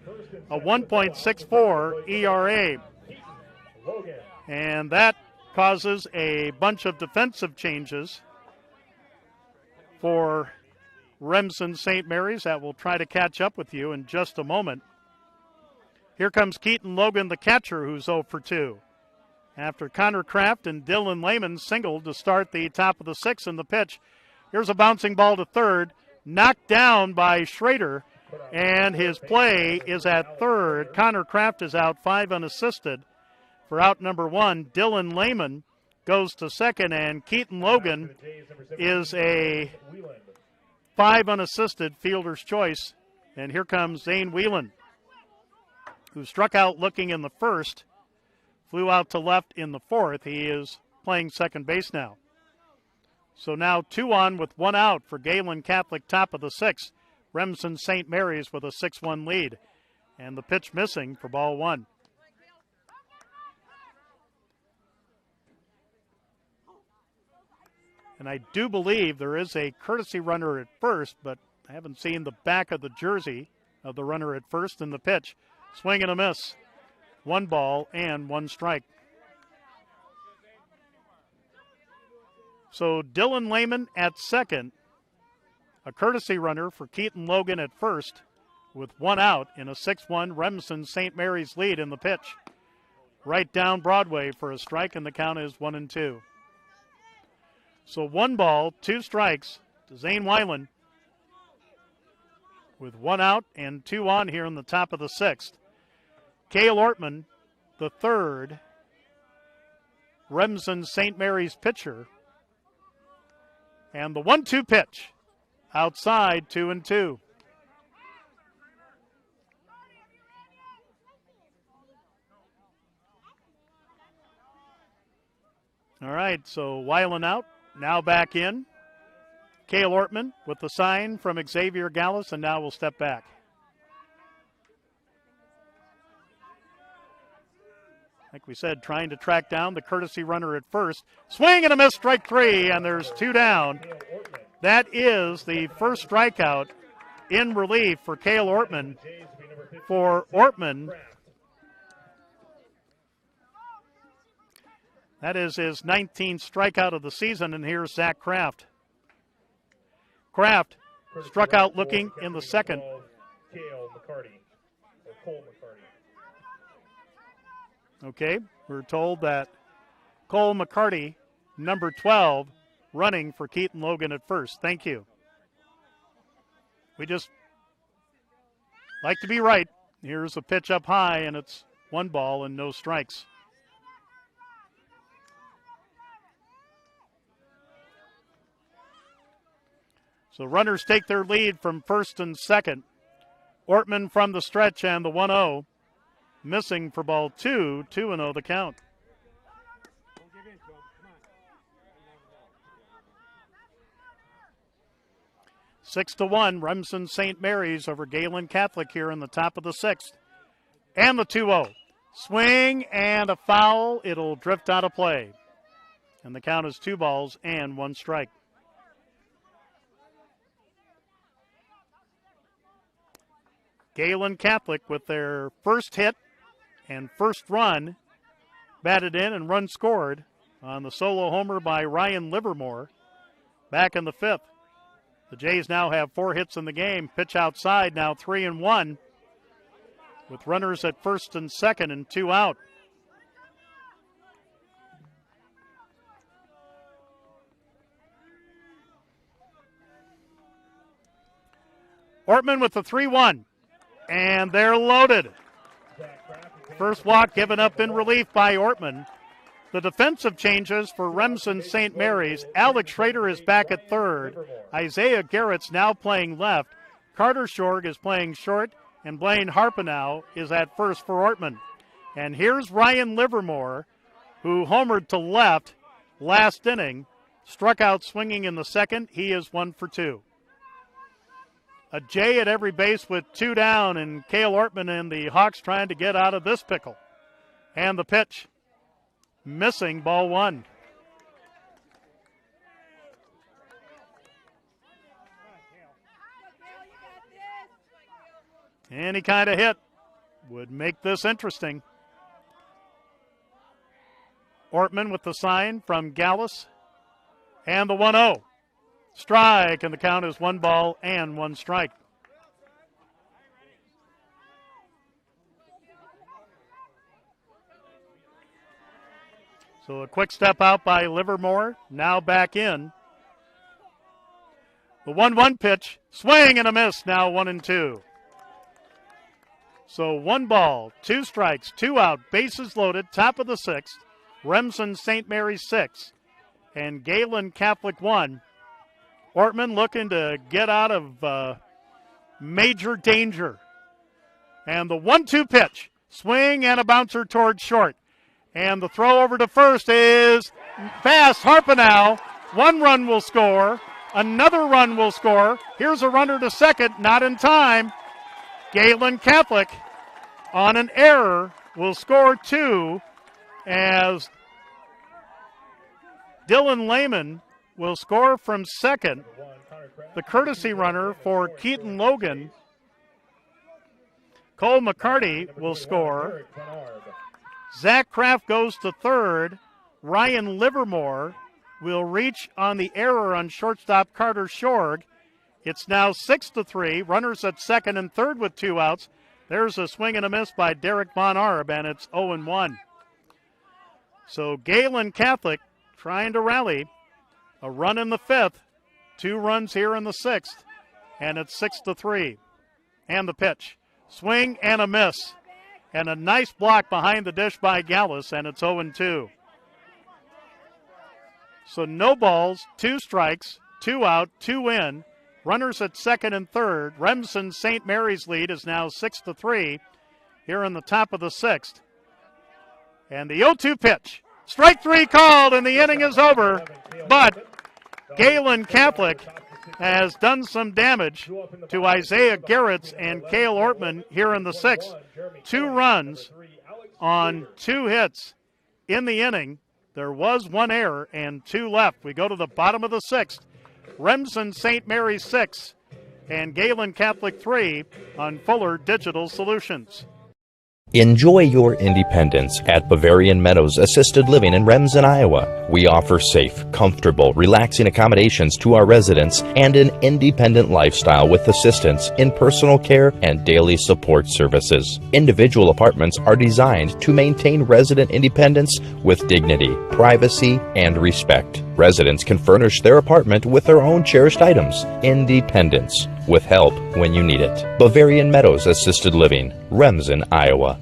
a 1.64 ERA. And that causes a bunch of defensive changes for Remsen St. Mary's that will try to catch up with you in just a moment. Here comes Keaton Logan, the catcher, who's 0 for 2. After Connor Kraft and Dylan Lehman singled to start the top of the 6th in the pitch. Here's a bouncing ball to third, knocked down by Schrader, and his play is at third. Connor Kraft is out, 5 unassisted. For out number 1, Dylan Lehman goes to second, and Keaton Logan is a 5 unassisted fielder's choice. And here comes Zane Whelan, who struck out looking in the first, flew out to left in the 4th. He is playing second base now. So now 2 on with 1 out for Gehlen Catholic, top of the 6th. Remsen St. Mary's with a 6-1 lead. And the pitch missing for ball 1. And I do believe there is a courtesy runner at first, but I haven't seen the back of the jersey of the runner at first in the pitch. Swing and a miss. 1 ball and 1 strike. So Dylan Lehman at second. A courtesy runner for Keaton Logan at first with 1 out in a 6-1 Remsen St. Mary's lead in the pitch. Right down Broadway for a strike, and the count is 1-2. So 1 ball, 2 strikes to Zane Whelan with 1 out and 2 on here in the top of the 6th. Cale Ortman, the third Remsen St. Mary's pitcher. And the 1-2 pitch outside, 2-2. All right, so Weiland out, now back in. Cale Ortman with the sign from Xavier Gallus, and now we'll step back. Like we said, trying to track down the courtesy runner at first. Swing and a miss, strike 3, and there's 2 down. That is the first strikeout in relief for Cale Ortman. For Ortman, that is his 19th strikeout of the season, and here's Zach Kraft. Kraft struck out looking in the second. Okay, we're told that Cole McCarty, number 12, running for Keaton Logan at first. Thank you. We just like to be right. Here's a pitch up high, and it's 1 ball and no strikes. So runners take their lead from first and second. Ortman from the stretch and the 1-0. Missing for ball 2, 2-0 the count. Six to 1, Remsen St. Mary's over Gehlen Catholic here in the top of the 6th. And the 2-0. Swing and a foul. It'll drift out of play. And the count is 2 balls and 1 strike. Gehlen Catholic with their first hit and first run batted in and run scored on the solo homer by Ryan Livermore back in the 5th. The Jays now have 4 hits in the game. Pitch outside, now 3-1 with runners at first and second and 2 out. Ortman with the 3-1. And they're loaded. First walk given up in relief by Ortman. The defensive changes for Remsen St. Mary's. Alex Schrader is back at third. Isaiah Garrett's now playing left. Carter Shorg is playing short, and Blaine Harpenow is at first for Ortman. And here's Ryan Livermore, who homered to left last inning, struck out swinging in the second. He is 1 for 2. A J at every base with 2 down, and Cale Ortman and the Hawks trying to get out of this pickle. And the pitch, missing, ball 1. Any kind of hit would make this interesting. Ortman with the sign from Gallus. And the 1-0. Strike, and the count is 1 ball and 1 strike. So a quick step out by Livermore. Now back in. The 1-1 pitch. Swing and a miss. Now 1-2. So 1 ball, 2 strikes, 2 out, bases loaded, top of the 6th. Remsen St. Mary's 6 and Gehlen Catholic 1. Ortman looking to get out of major danger. And the 1-2 pitch, swing and a bouncer towards short. And the throw over to first is fast. Harpenow, 1 run will score, another run will score. Here's a runner to second, not in time. Gehlen Catholic on an error will score 2 as Dylan Lehman will score from second. The courtesy runner for Keaton Logan. Cole McCarty will score. Zach Kraft goes to third. Ryan Livermore will reach on the error on shortstop Carter Shorg. It's now 6-3. Runners at second and third with 2 outs. There's a swing and a miss by Derek Von Arb, and it's 0-1. So Gehlen Catholic trying to rally. A run in the 5th, 2 runs here in the 6th, and it's 6-3. And the pitch. Swing and a miss. And a nice block behind the dish by Gallus, and it's 0-2. So no balls, 2 strikes, 2 out, 2 in. Runners at second and third. Remsen St. Mary's lead is now 6-3 here in the top of the 6th. And the 0-2 pitch. Strike 3 called, and the inning is over. But Gehlen Catholic has done some damage to Isaiah Garrett's and Cale Ortman here in the 6th. 2 runs on 2 hits in the inning. There was 1 error and 2 left. We go to the bottom of the 6th. Remsen St. Mary's 6 and Gehlen Catholic 3 on Fuller Digital Solutions. Enjoy your independence at Bavarian Meadows Assisted Living in Remsen, Iowa. We offer safe, comfortable, relaxing accommodations to our residents and an independent lifestyle with assistance in personal care and daily support services. Individual apartments are designed to maintain resident independence with dignity, privacy, and respect. Residents can furnish their apartment with their own cherished items. Independence, with help when you need it. Bavarian Meadows Assisted Living, Remsen, Iowa.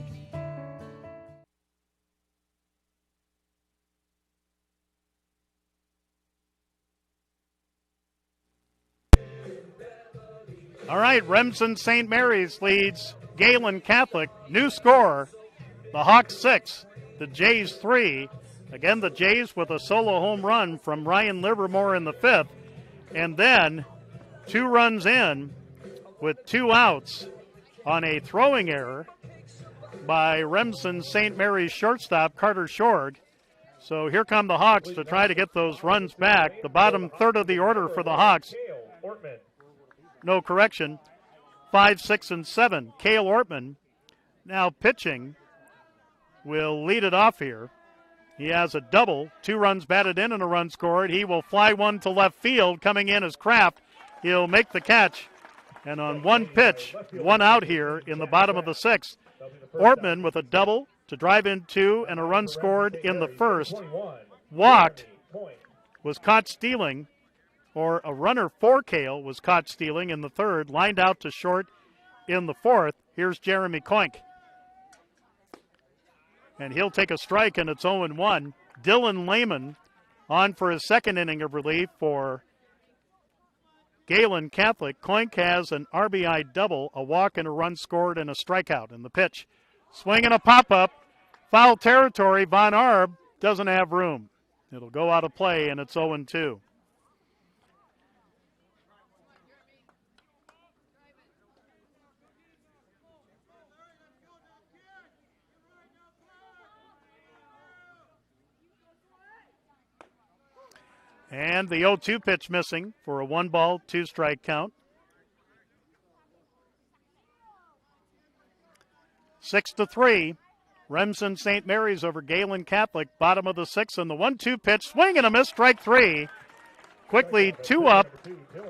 All right, Remsen St. Mary's leads Gehlen Catholic. New score, the Hawks 6, the Jays 3. Again, the Jays with a solo home run from Ryan Livermore in the 5th. And then 2 runs in with 2 outs on a throwing error by Remsen St. Mary's shortstop Carter Shorg. So here come the Hawks to try to get those runs back. The bottom third of the order for the Hawks. No correction. 5, 6, and 7. Cale Ortman now pitching will lead it off here. He has a double, 2 runs batted in and a run scored. He will fly one to left field. Coming in is Kraft. He'll make the catch. And on 1 pitch, 1 out here in the bottom of the 6th. Ortman with a double to drive in 2 and a run scored in the 1st. Walked, was caught stealing, or a runner for Cale was caught stealing in the 3rd, lined out to short in the 4th. Here's Jeremy Koink. And he'll take a strike, and it's 0-1. Dylan Lehman on for his 2nd inning of relief for Gehlen Catholic, Kloink has an RBI double, a walk and a run scored, and a strikeout in the pitch. Swing and a pop-up. Foul territory. Von Arb doesn't have room. It'll go out of play, and it's 0-2. And the 0-2 pitch missing for a 1-ball, 2-strike count. 6-3. Remsen St. Mary's over Gehlen Catholic, bottom of the 6th, and the 1-2 pitch, swing and a miss, strike 3. Quickly 2 up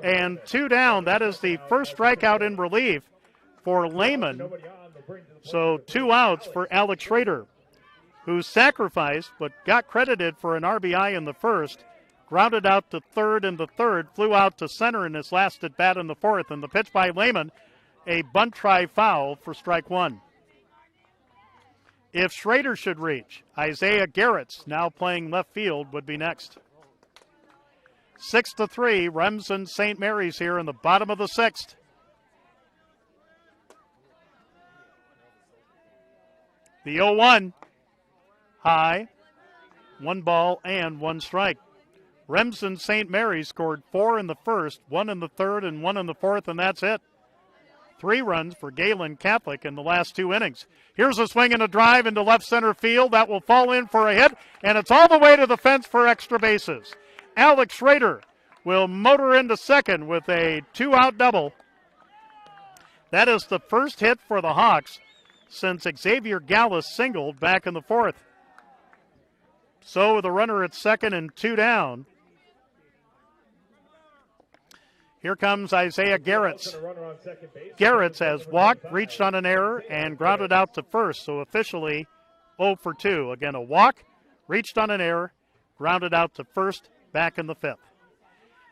and 2 down. That is the first strikeout in relief for Lehman. So 2 outs for Alex Schrader, who sacrificed but got credited for an RBI in the first. Grounded out to third in the third, flew out to center in his last at bat in the fourth, and the pitch by Lehman, a bunt try foul for strike 1. If Schrader should reach, Isaiah Garrett's, now playing left field, would be next. 6-3, Remsen St. Mary's here in the bottom of the 6th. The 0-1, high, 1 ball and 1 strike. Remsen St. Mary's scored 4 in the first, 1 in the third, and 1 in the fourth, and that's it. 3 runs for Gehlen Catholic in the last 2 innings. Here's a swing and a drive into left center field. That will fall in for a hit, and it's all the way to the fence for extra bases. Alex Schrader will motor into second with a 2-out double. That is the first hit for the Hawks since Xavier Gallus singled back in the fourth. So with a runner at second and 2 down, here comes Isaiah Garrett's. Garrett's has walked, reached on an error, and grounded out to first, so officially 0 for 2. Again, a walk, reached on an error, grounded out to first, back in the 5th.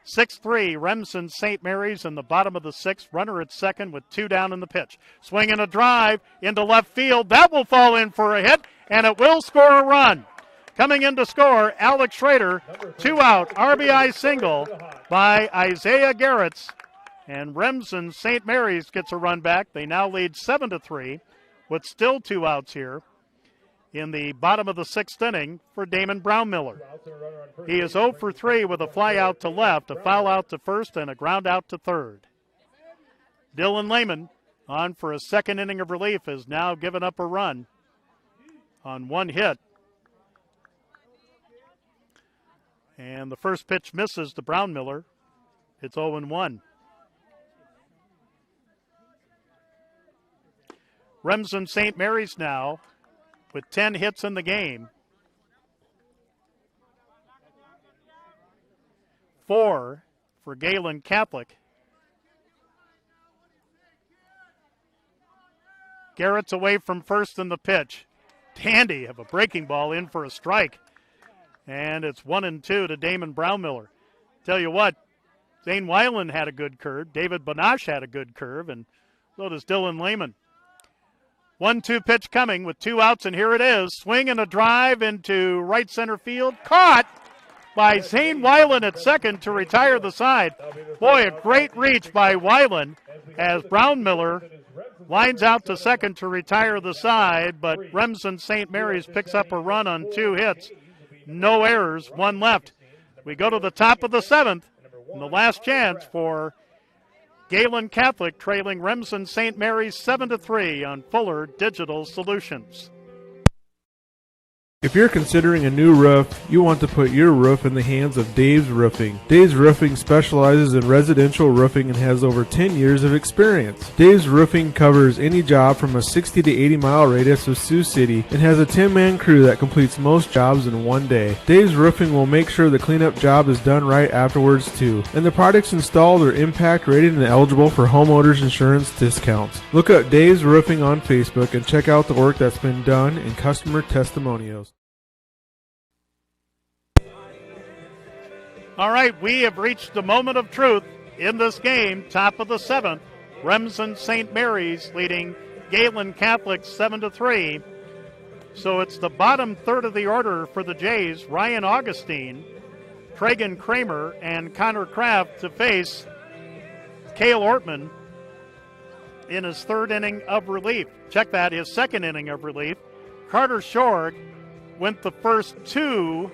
6-3, Remsen St. Mary's in the bottom of the 6th, runner at second with 2 down in the pitch. Swing and a drive into left field. That will fall in for a hit, and it will score a run. Coming in to score, Alex Schrader, 2-out RBI single by Isaiah Garrett's, and Remsen St. Mary's gets a run back. They now lead 7-3 with still 2 outs here in the bottom of the 6th inning for Damon Brownmiller. He is 0 for 3 with a fly out to left, a foul out to first, and a ground out to third. Dylan Lehman, on for a second inning of relief, has now given up a run on 1 hit. And the first pitch misses to Brownmiller. It's 0-1. Remsen St. Mary's now with 10 hits in the game. 4 for Gehlen Catholic. Garrett's away from first in the pitch. Tandy have a breaking ball in for a strike. And it's 1-2 to Damon Brownmiller. Tell you what, Zane Weiland had a good curve. David Bonash had a good curve, and so does Dylan Lehman. 1-2 pitch coming with 2 outs, and here it is. Swing and a drive into right center field. Caught by Zane Weiland at second to retire the side. Boy, a great reach by Weiland as Brownmiller lines out to second to retire the side, but Remsen St. Mary's picks up a run on 2 hits. No errors, 1 left. We go to the top of the 7th, and the last chance for Gehlen Catholic trailing Remsen St. Mary's 7-3 on Fuller Digital Solutions. If you're considering a new roof, you want to put your roof in the hands of Dave's Roofing. Dave's Roofing specializes in residential roofing and has over 10 years of experience. Dave's Roofing covers any job from a 60 to 80 mile radius of Sioux City and has a 10-man crew that completes most jobs in 1 day. Dave's Roofing will make sure the cleanup job is done right afterwards too. And the products installed are impact rated and eligible for homeowners insurance discounts. Look up Dave's Roofing on Facebook and check out the work that's been done and customer testimonials. All right, we have reached the moment of truth in this game, top of the 7th. Remsen St. Mary's leading Gehlen Catholic 7-3. So it's the bottom third of the order for the Jays. Ryan Augustine, Tragan Kramer, and Connor Kraft to face Cale Ortman in his third inning of relief. Check that, his second inning of relief. Carter Shorg went the first 2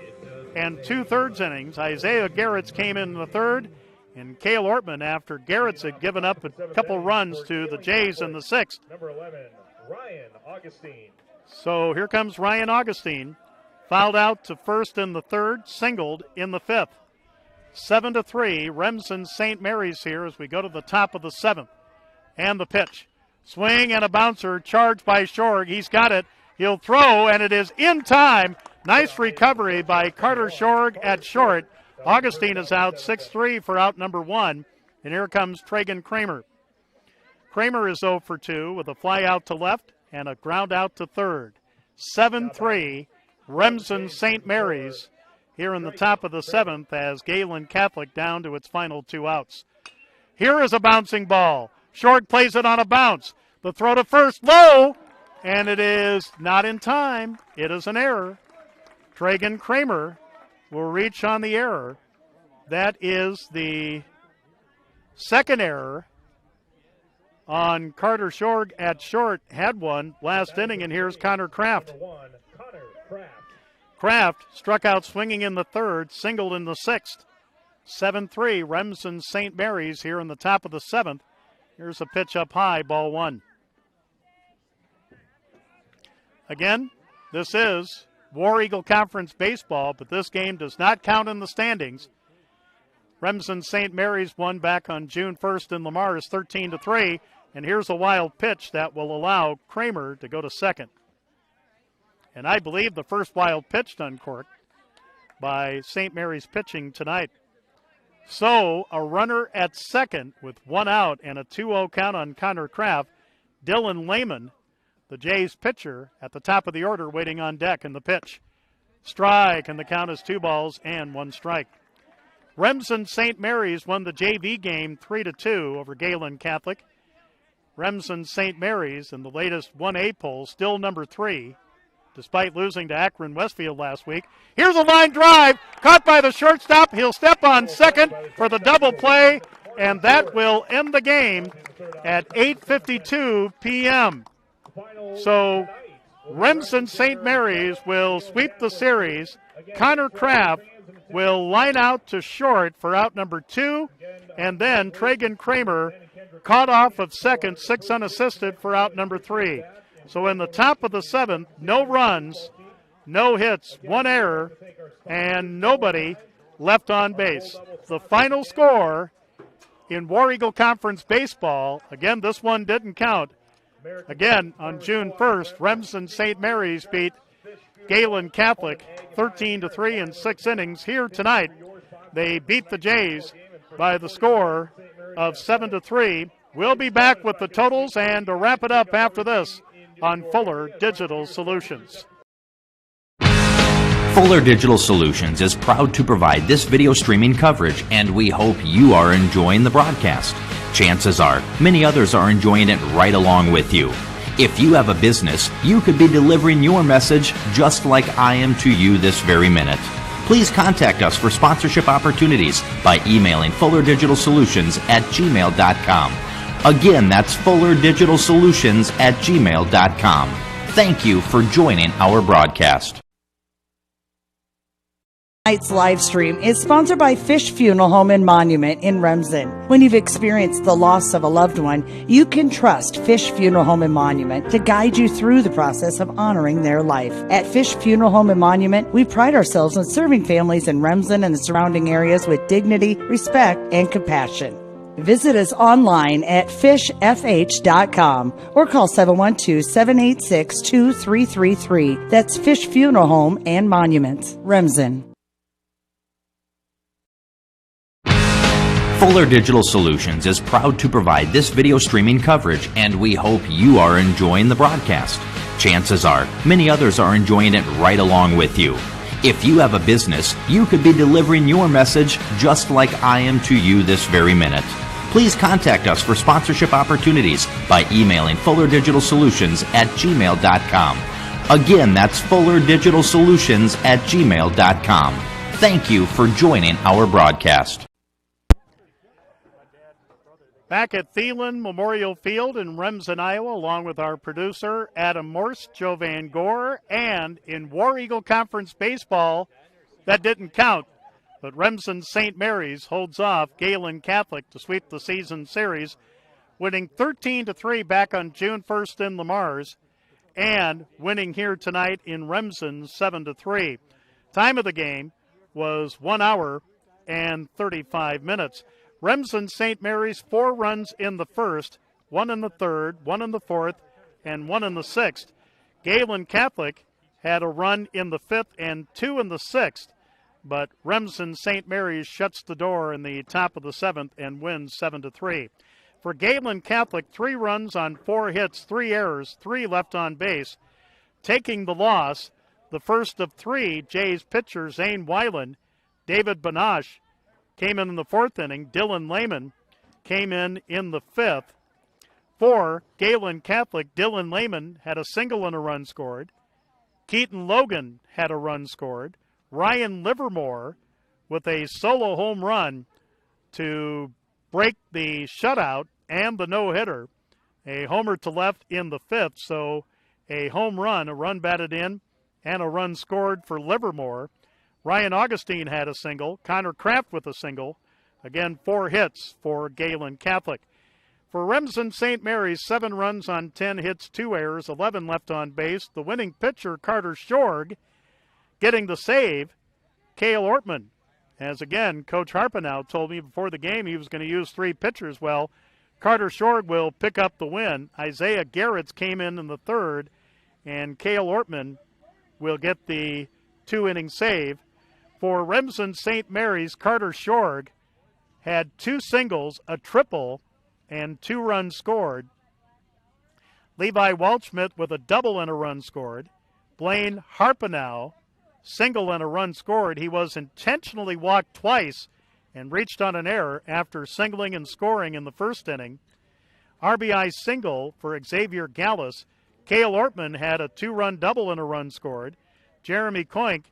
2/3 innings. Isaiah Garretts came in the third, and Cale Ortman, after Garretts had given up a couple runs to the Jays in the sixth. Number 11, Ryan Augustine. So here comes Ryan Augustine. Fouled out to first in the third, singled in the fifth. 7-3, Remsen St. Mary's here as we go to the top of the seventh. And the pitch. Swing and a bouncer, charged by Shorg. He's got it. He'll throw, and it is in time. Nice recovery by Carter Shorg at short. Augustine is out 6-3 for out number 1. And here comes Tragan Kramer. Kramer is 0 for 2 with a fly out to left and a ground out to third. 7-3, Remsen St. Mary's here in the top of the seventh as Gehlen Catholic down to its final 2 outs. Here is a bouncing ball. Short plays it on a bounce. The throw to first, low, and it is not in time. It is an error. Tragan Kramer will reach on the error. That is the second error on Carter Shorg at short. Had one last inning, and here's Connor Kraft. Kraft struck out swinging in the third, singled in the sixth. 7-3, Remsen St. Mary's here in the top of the seventh. Here's a pitch up high, ball 1. Again, this is War Eagle Conference baseball, but this game does not count in the standings. Remsen St. Mary's won back on June 1st in Lamar is 13-3, and here's a wild pitch that will allow Kramer to go to second. And I believe the first wild pitch uncorked by St. Mary's pitching tonight. So a runner at second with 1 out and a 2-0 count on Connor Kraft. Dylan Lehman, the Jays pitcher, at the top of the order waiting on deck in the pitch. Strike, and the count is 2 balls and 1 strike. Remsen St. Mary's won the JV game 3-2 over Gehlen Catholic. Remsen St. Mary's in the latest 1A poll still number 3, despite losing to Akron Westfield last week. Here's a line drive, caught by the shortstop. He'll step on second for the double play, and that will end the game at 8:52 p.m. So Remsen St. Mary's will sweep the series. Connor Kraft will line out to short for out number 2, and then Tragan Kramer caught off of second, 6 unassisted for out number 3. So in the top of the seventh, no runs, no hits, 1 error, and nobody left on base. The final score in War Eagle Conference baseball, again, this one didn't count. Again, on June 1st, Remsen St. Mary's beat Gehlen Catholic 13-3 in 6 innings. Here tonight, they beat the Jays by the score of 7-3. We'll be back with the totals and to wrap it up after this on Fuller Digital Solutions. Fuller Digital Solutions is proud to provide this video streaming coverage, and we hope you are enjoying the broadcast. Chances are, many others are enjoying it right along with you. If you have a business, you could be delivering your message just like I am to you this very minute. Please contact us for sponsorship opportunities by emailing fullerdigitalsolutions@gmail.com. Again, that's fullerdigitalsolutions@gmail.com. Thank you for joining our broadcast. Tonight's live stream is sponsored by Fish Funeral Home and Monument in Remsen. When you've experienced the loss of a loved one, you can trust Fish Funeral Home and Monument to guide you through the process of honoring their life. At Fish Funeral Home and Monument, we pride ourselves on serving families in Remsen and the surrounding areas with dignity, respect, and compassion. Visit us online at fishfh.com or call 712-786-2333. That's Fish Funeral Home and Monuments, Remsen. Fuller Digital Solutions is proud to provide this video streaming coverage, and we hope you are enjoying the broadcast. Chances are, many others are enjoying it right along with you. If you have a business, you could be delivering your message just like I am to you this very minute. Please contact us for sponsorship opportunities by emailing fullerdigitalsolutions@gmail.com. Again, that's fullerdigitalsolutions@gmail.com. Thank you for joining our broadcast. Back at Gehlen Memorial Field in Remsen, Iowa, along with our producer, Adam Morse, Joe Van Gore, and in War Eagle Conference baseball, that didn't count, but Remsen St. Mary's holds off Gehlen Catholic to sweep the season series, winning 13-3 back on June 1st in Lamar's, and winning here tonight in Remsen 7-3. Time of the game was 1 hour and 35 minutes. Remsen St. Mary's 4 runs in the first, 1 in the third, 1 in the fourth, and 1 in the sixth. Gehlen Catholic had a run in the fifth and 2 in the sixth, but Remsen St. Mary's shuts the door in the top of the seventh and wins 7-3. For Gehlen Catholic, 3 runs on 4 hits, 3 errors, 3 left on base. Taking the loss, the first of 3, Jays pitcher Zane Weiland, David Banash came in the 4th inning. Dylan Lehman came in the 5th. For Gehlen Catholic, Dylan Lehman had a single and a run scored. Keaton Logan had a run scored. Ryan Livermore with a solo home run to break the shutout and the no-hitter. A homer to left in the 5th, so a home run, a run batted in, and a run scored for Livermore. Ryan Augustine had a single. Connor Kraft with a single. Again, 4 hits for Gehlen Catholic. For Remsen St. Mary's, 7 runs on 10 hits, 2 errors, 11 left on base. The winning pitcher, Carter Shorg, getting the save, Cale Ortman. As again, Coach Harpenow told me before the game he was going to use 3 pitchers. Well, Carter Shorg will pick up the win. Isaiah Garretts came in the 3rd, and Cale Ortman will get the 2-inning save. For Remsen St. Mary's, Carter Shorg had 2 singles, a triple, and 2 runs scored. Levi Waldschmidt with a double and a run scored. Blaine Harpenow, single and a run scored. He was intentionally walked twice and reached on an error after singling and scoring in the 1st inning. RBI single for Xavier Gallus. Cale Ortman had a 2-run double and a run scored. Jeremy Koink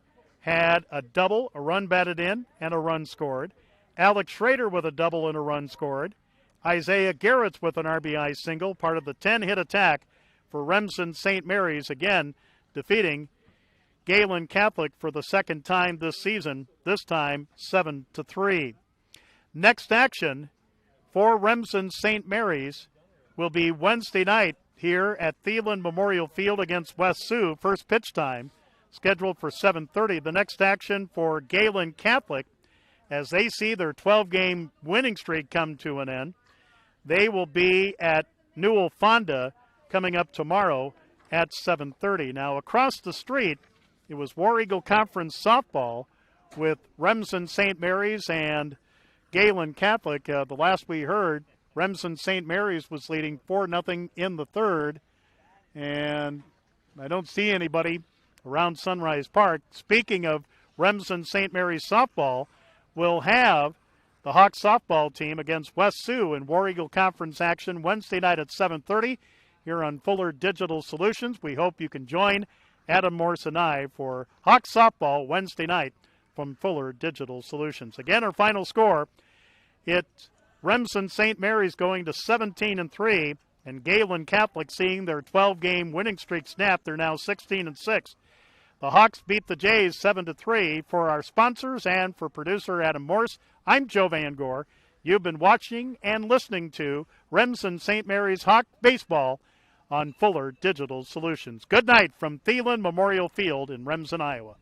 had a double, a run batted in, and a run scored. Alex Schrader with a double and a run scored. Isaiah Garretts with an RBI single, part of the 10-hit attack for Remsen St. Mary's, again defeating Gehlen Catholic for the 2nd time this season, this time 7-3. Next action for Remsen St. Mary's will be Wednesday night here at Gehlen Memorial Field against West Sioux. First pitch time scheduled for 7:30. The next action for Gehlen Catholic, as they see their 12-game winning streak come to an end, they will be at Newell Fonda coming up tomorrow at 7:30. Now, across the street, it was War Eagle Conference softball with Remsen St. Mary's and Gehlen Catholic. The last we heard, Remsen St. Mary's was leading 4-0 in the 3rd, and I don't see anybody around Sunrise Park. Speaking of Remsen St. Mary's softball, we'll have the Hawks softball team against West Sioux in War Eagle Conference action Wednesday night at 7:30 here on Fuller Digital Solutions. We hope you can join Adam Morse and I for Hawks softball Wednesday night from Fuller Digital Solutions. Again, our final score, it's Remsen St. Mary's going to 17-3, and Gehlen Catholic seeing their 12-game winning streak snap. They're now 16-6. The Hawks beat the Jays 7-3. For our sponsors and for producer Adam Morse, I'm Joe Van Gore. You've been watching and listening to Remsen St. Mary's Hawk Baseball on Fuller Digital Solutions. Good night from Gehlen Memorial Field in Remsen, Iowa.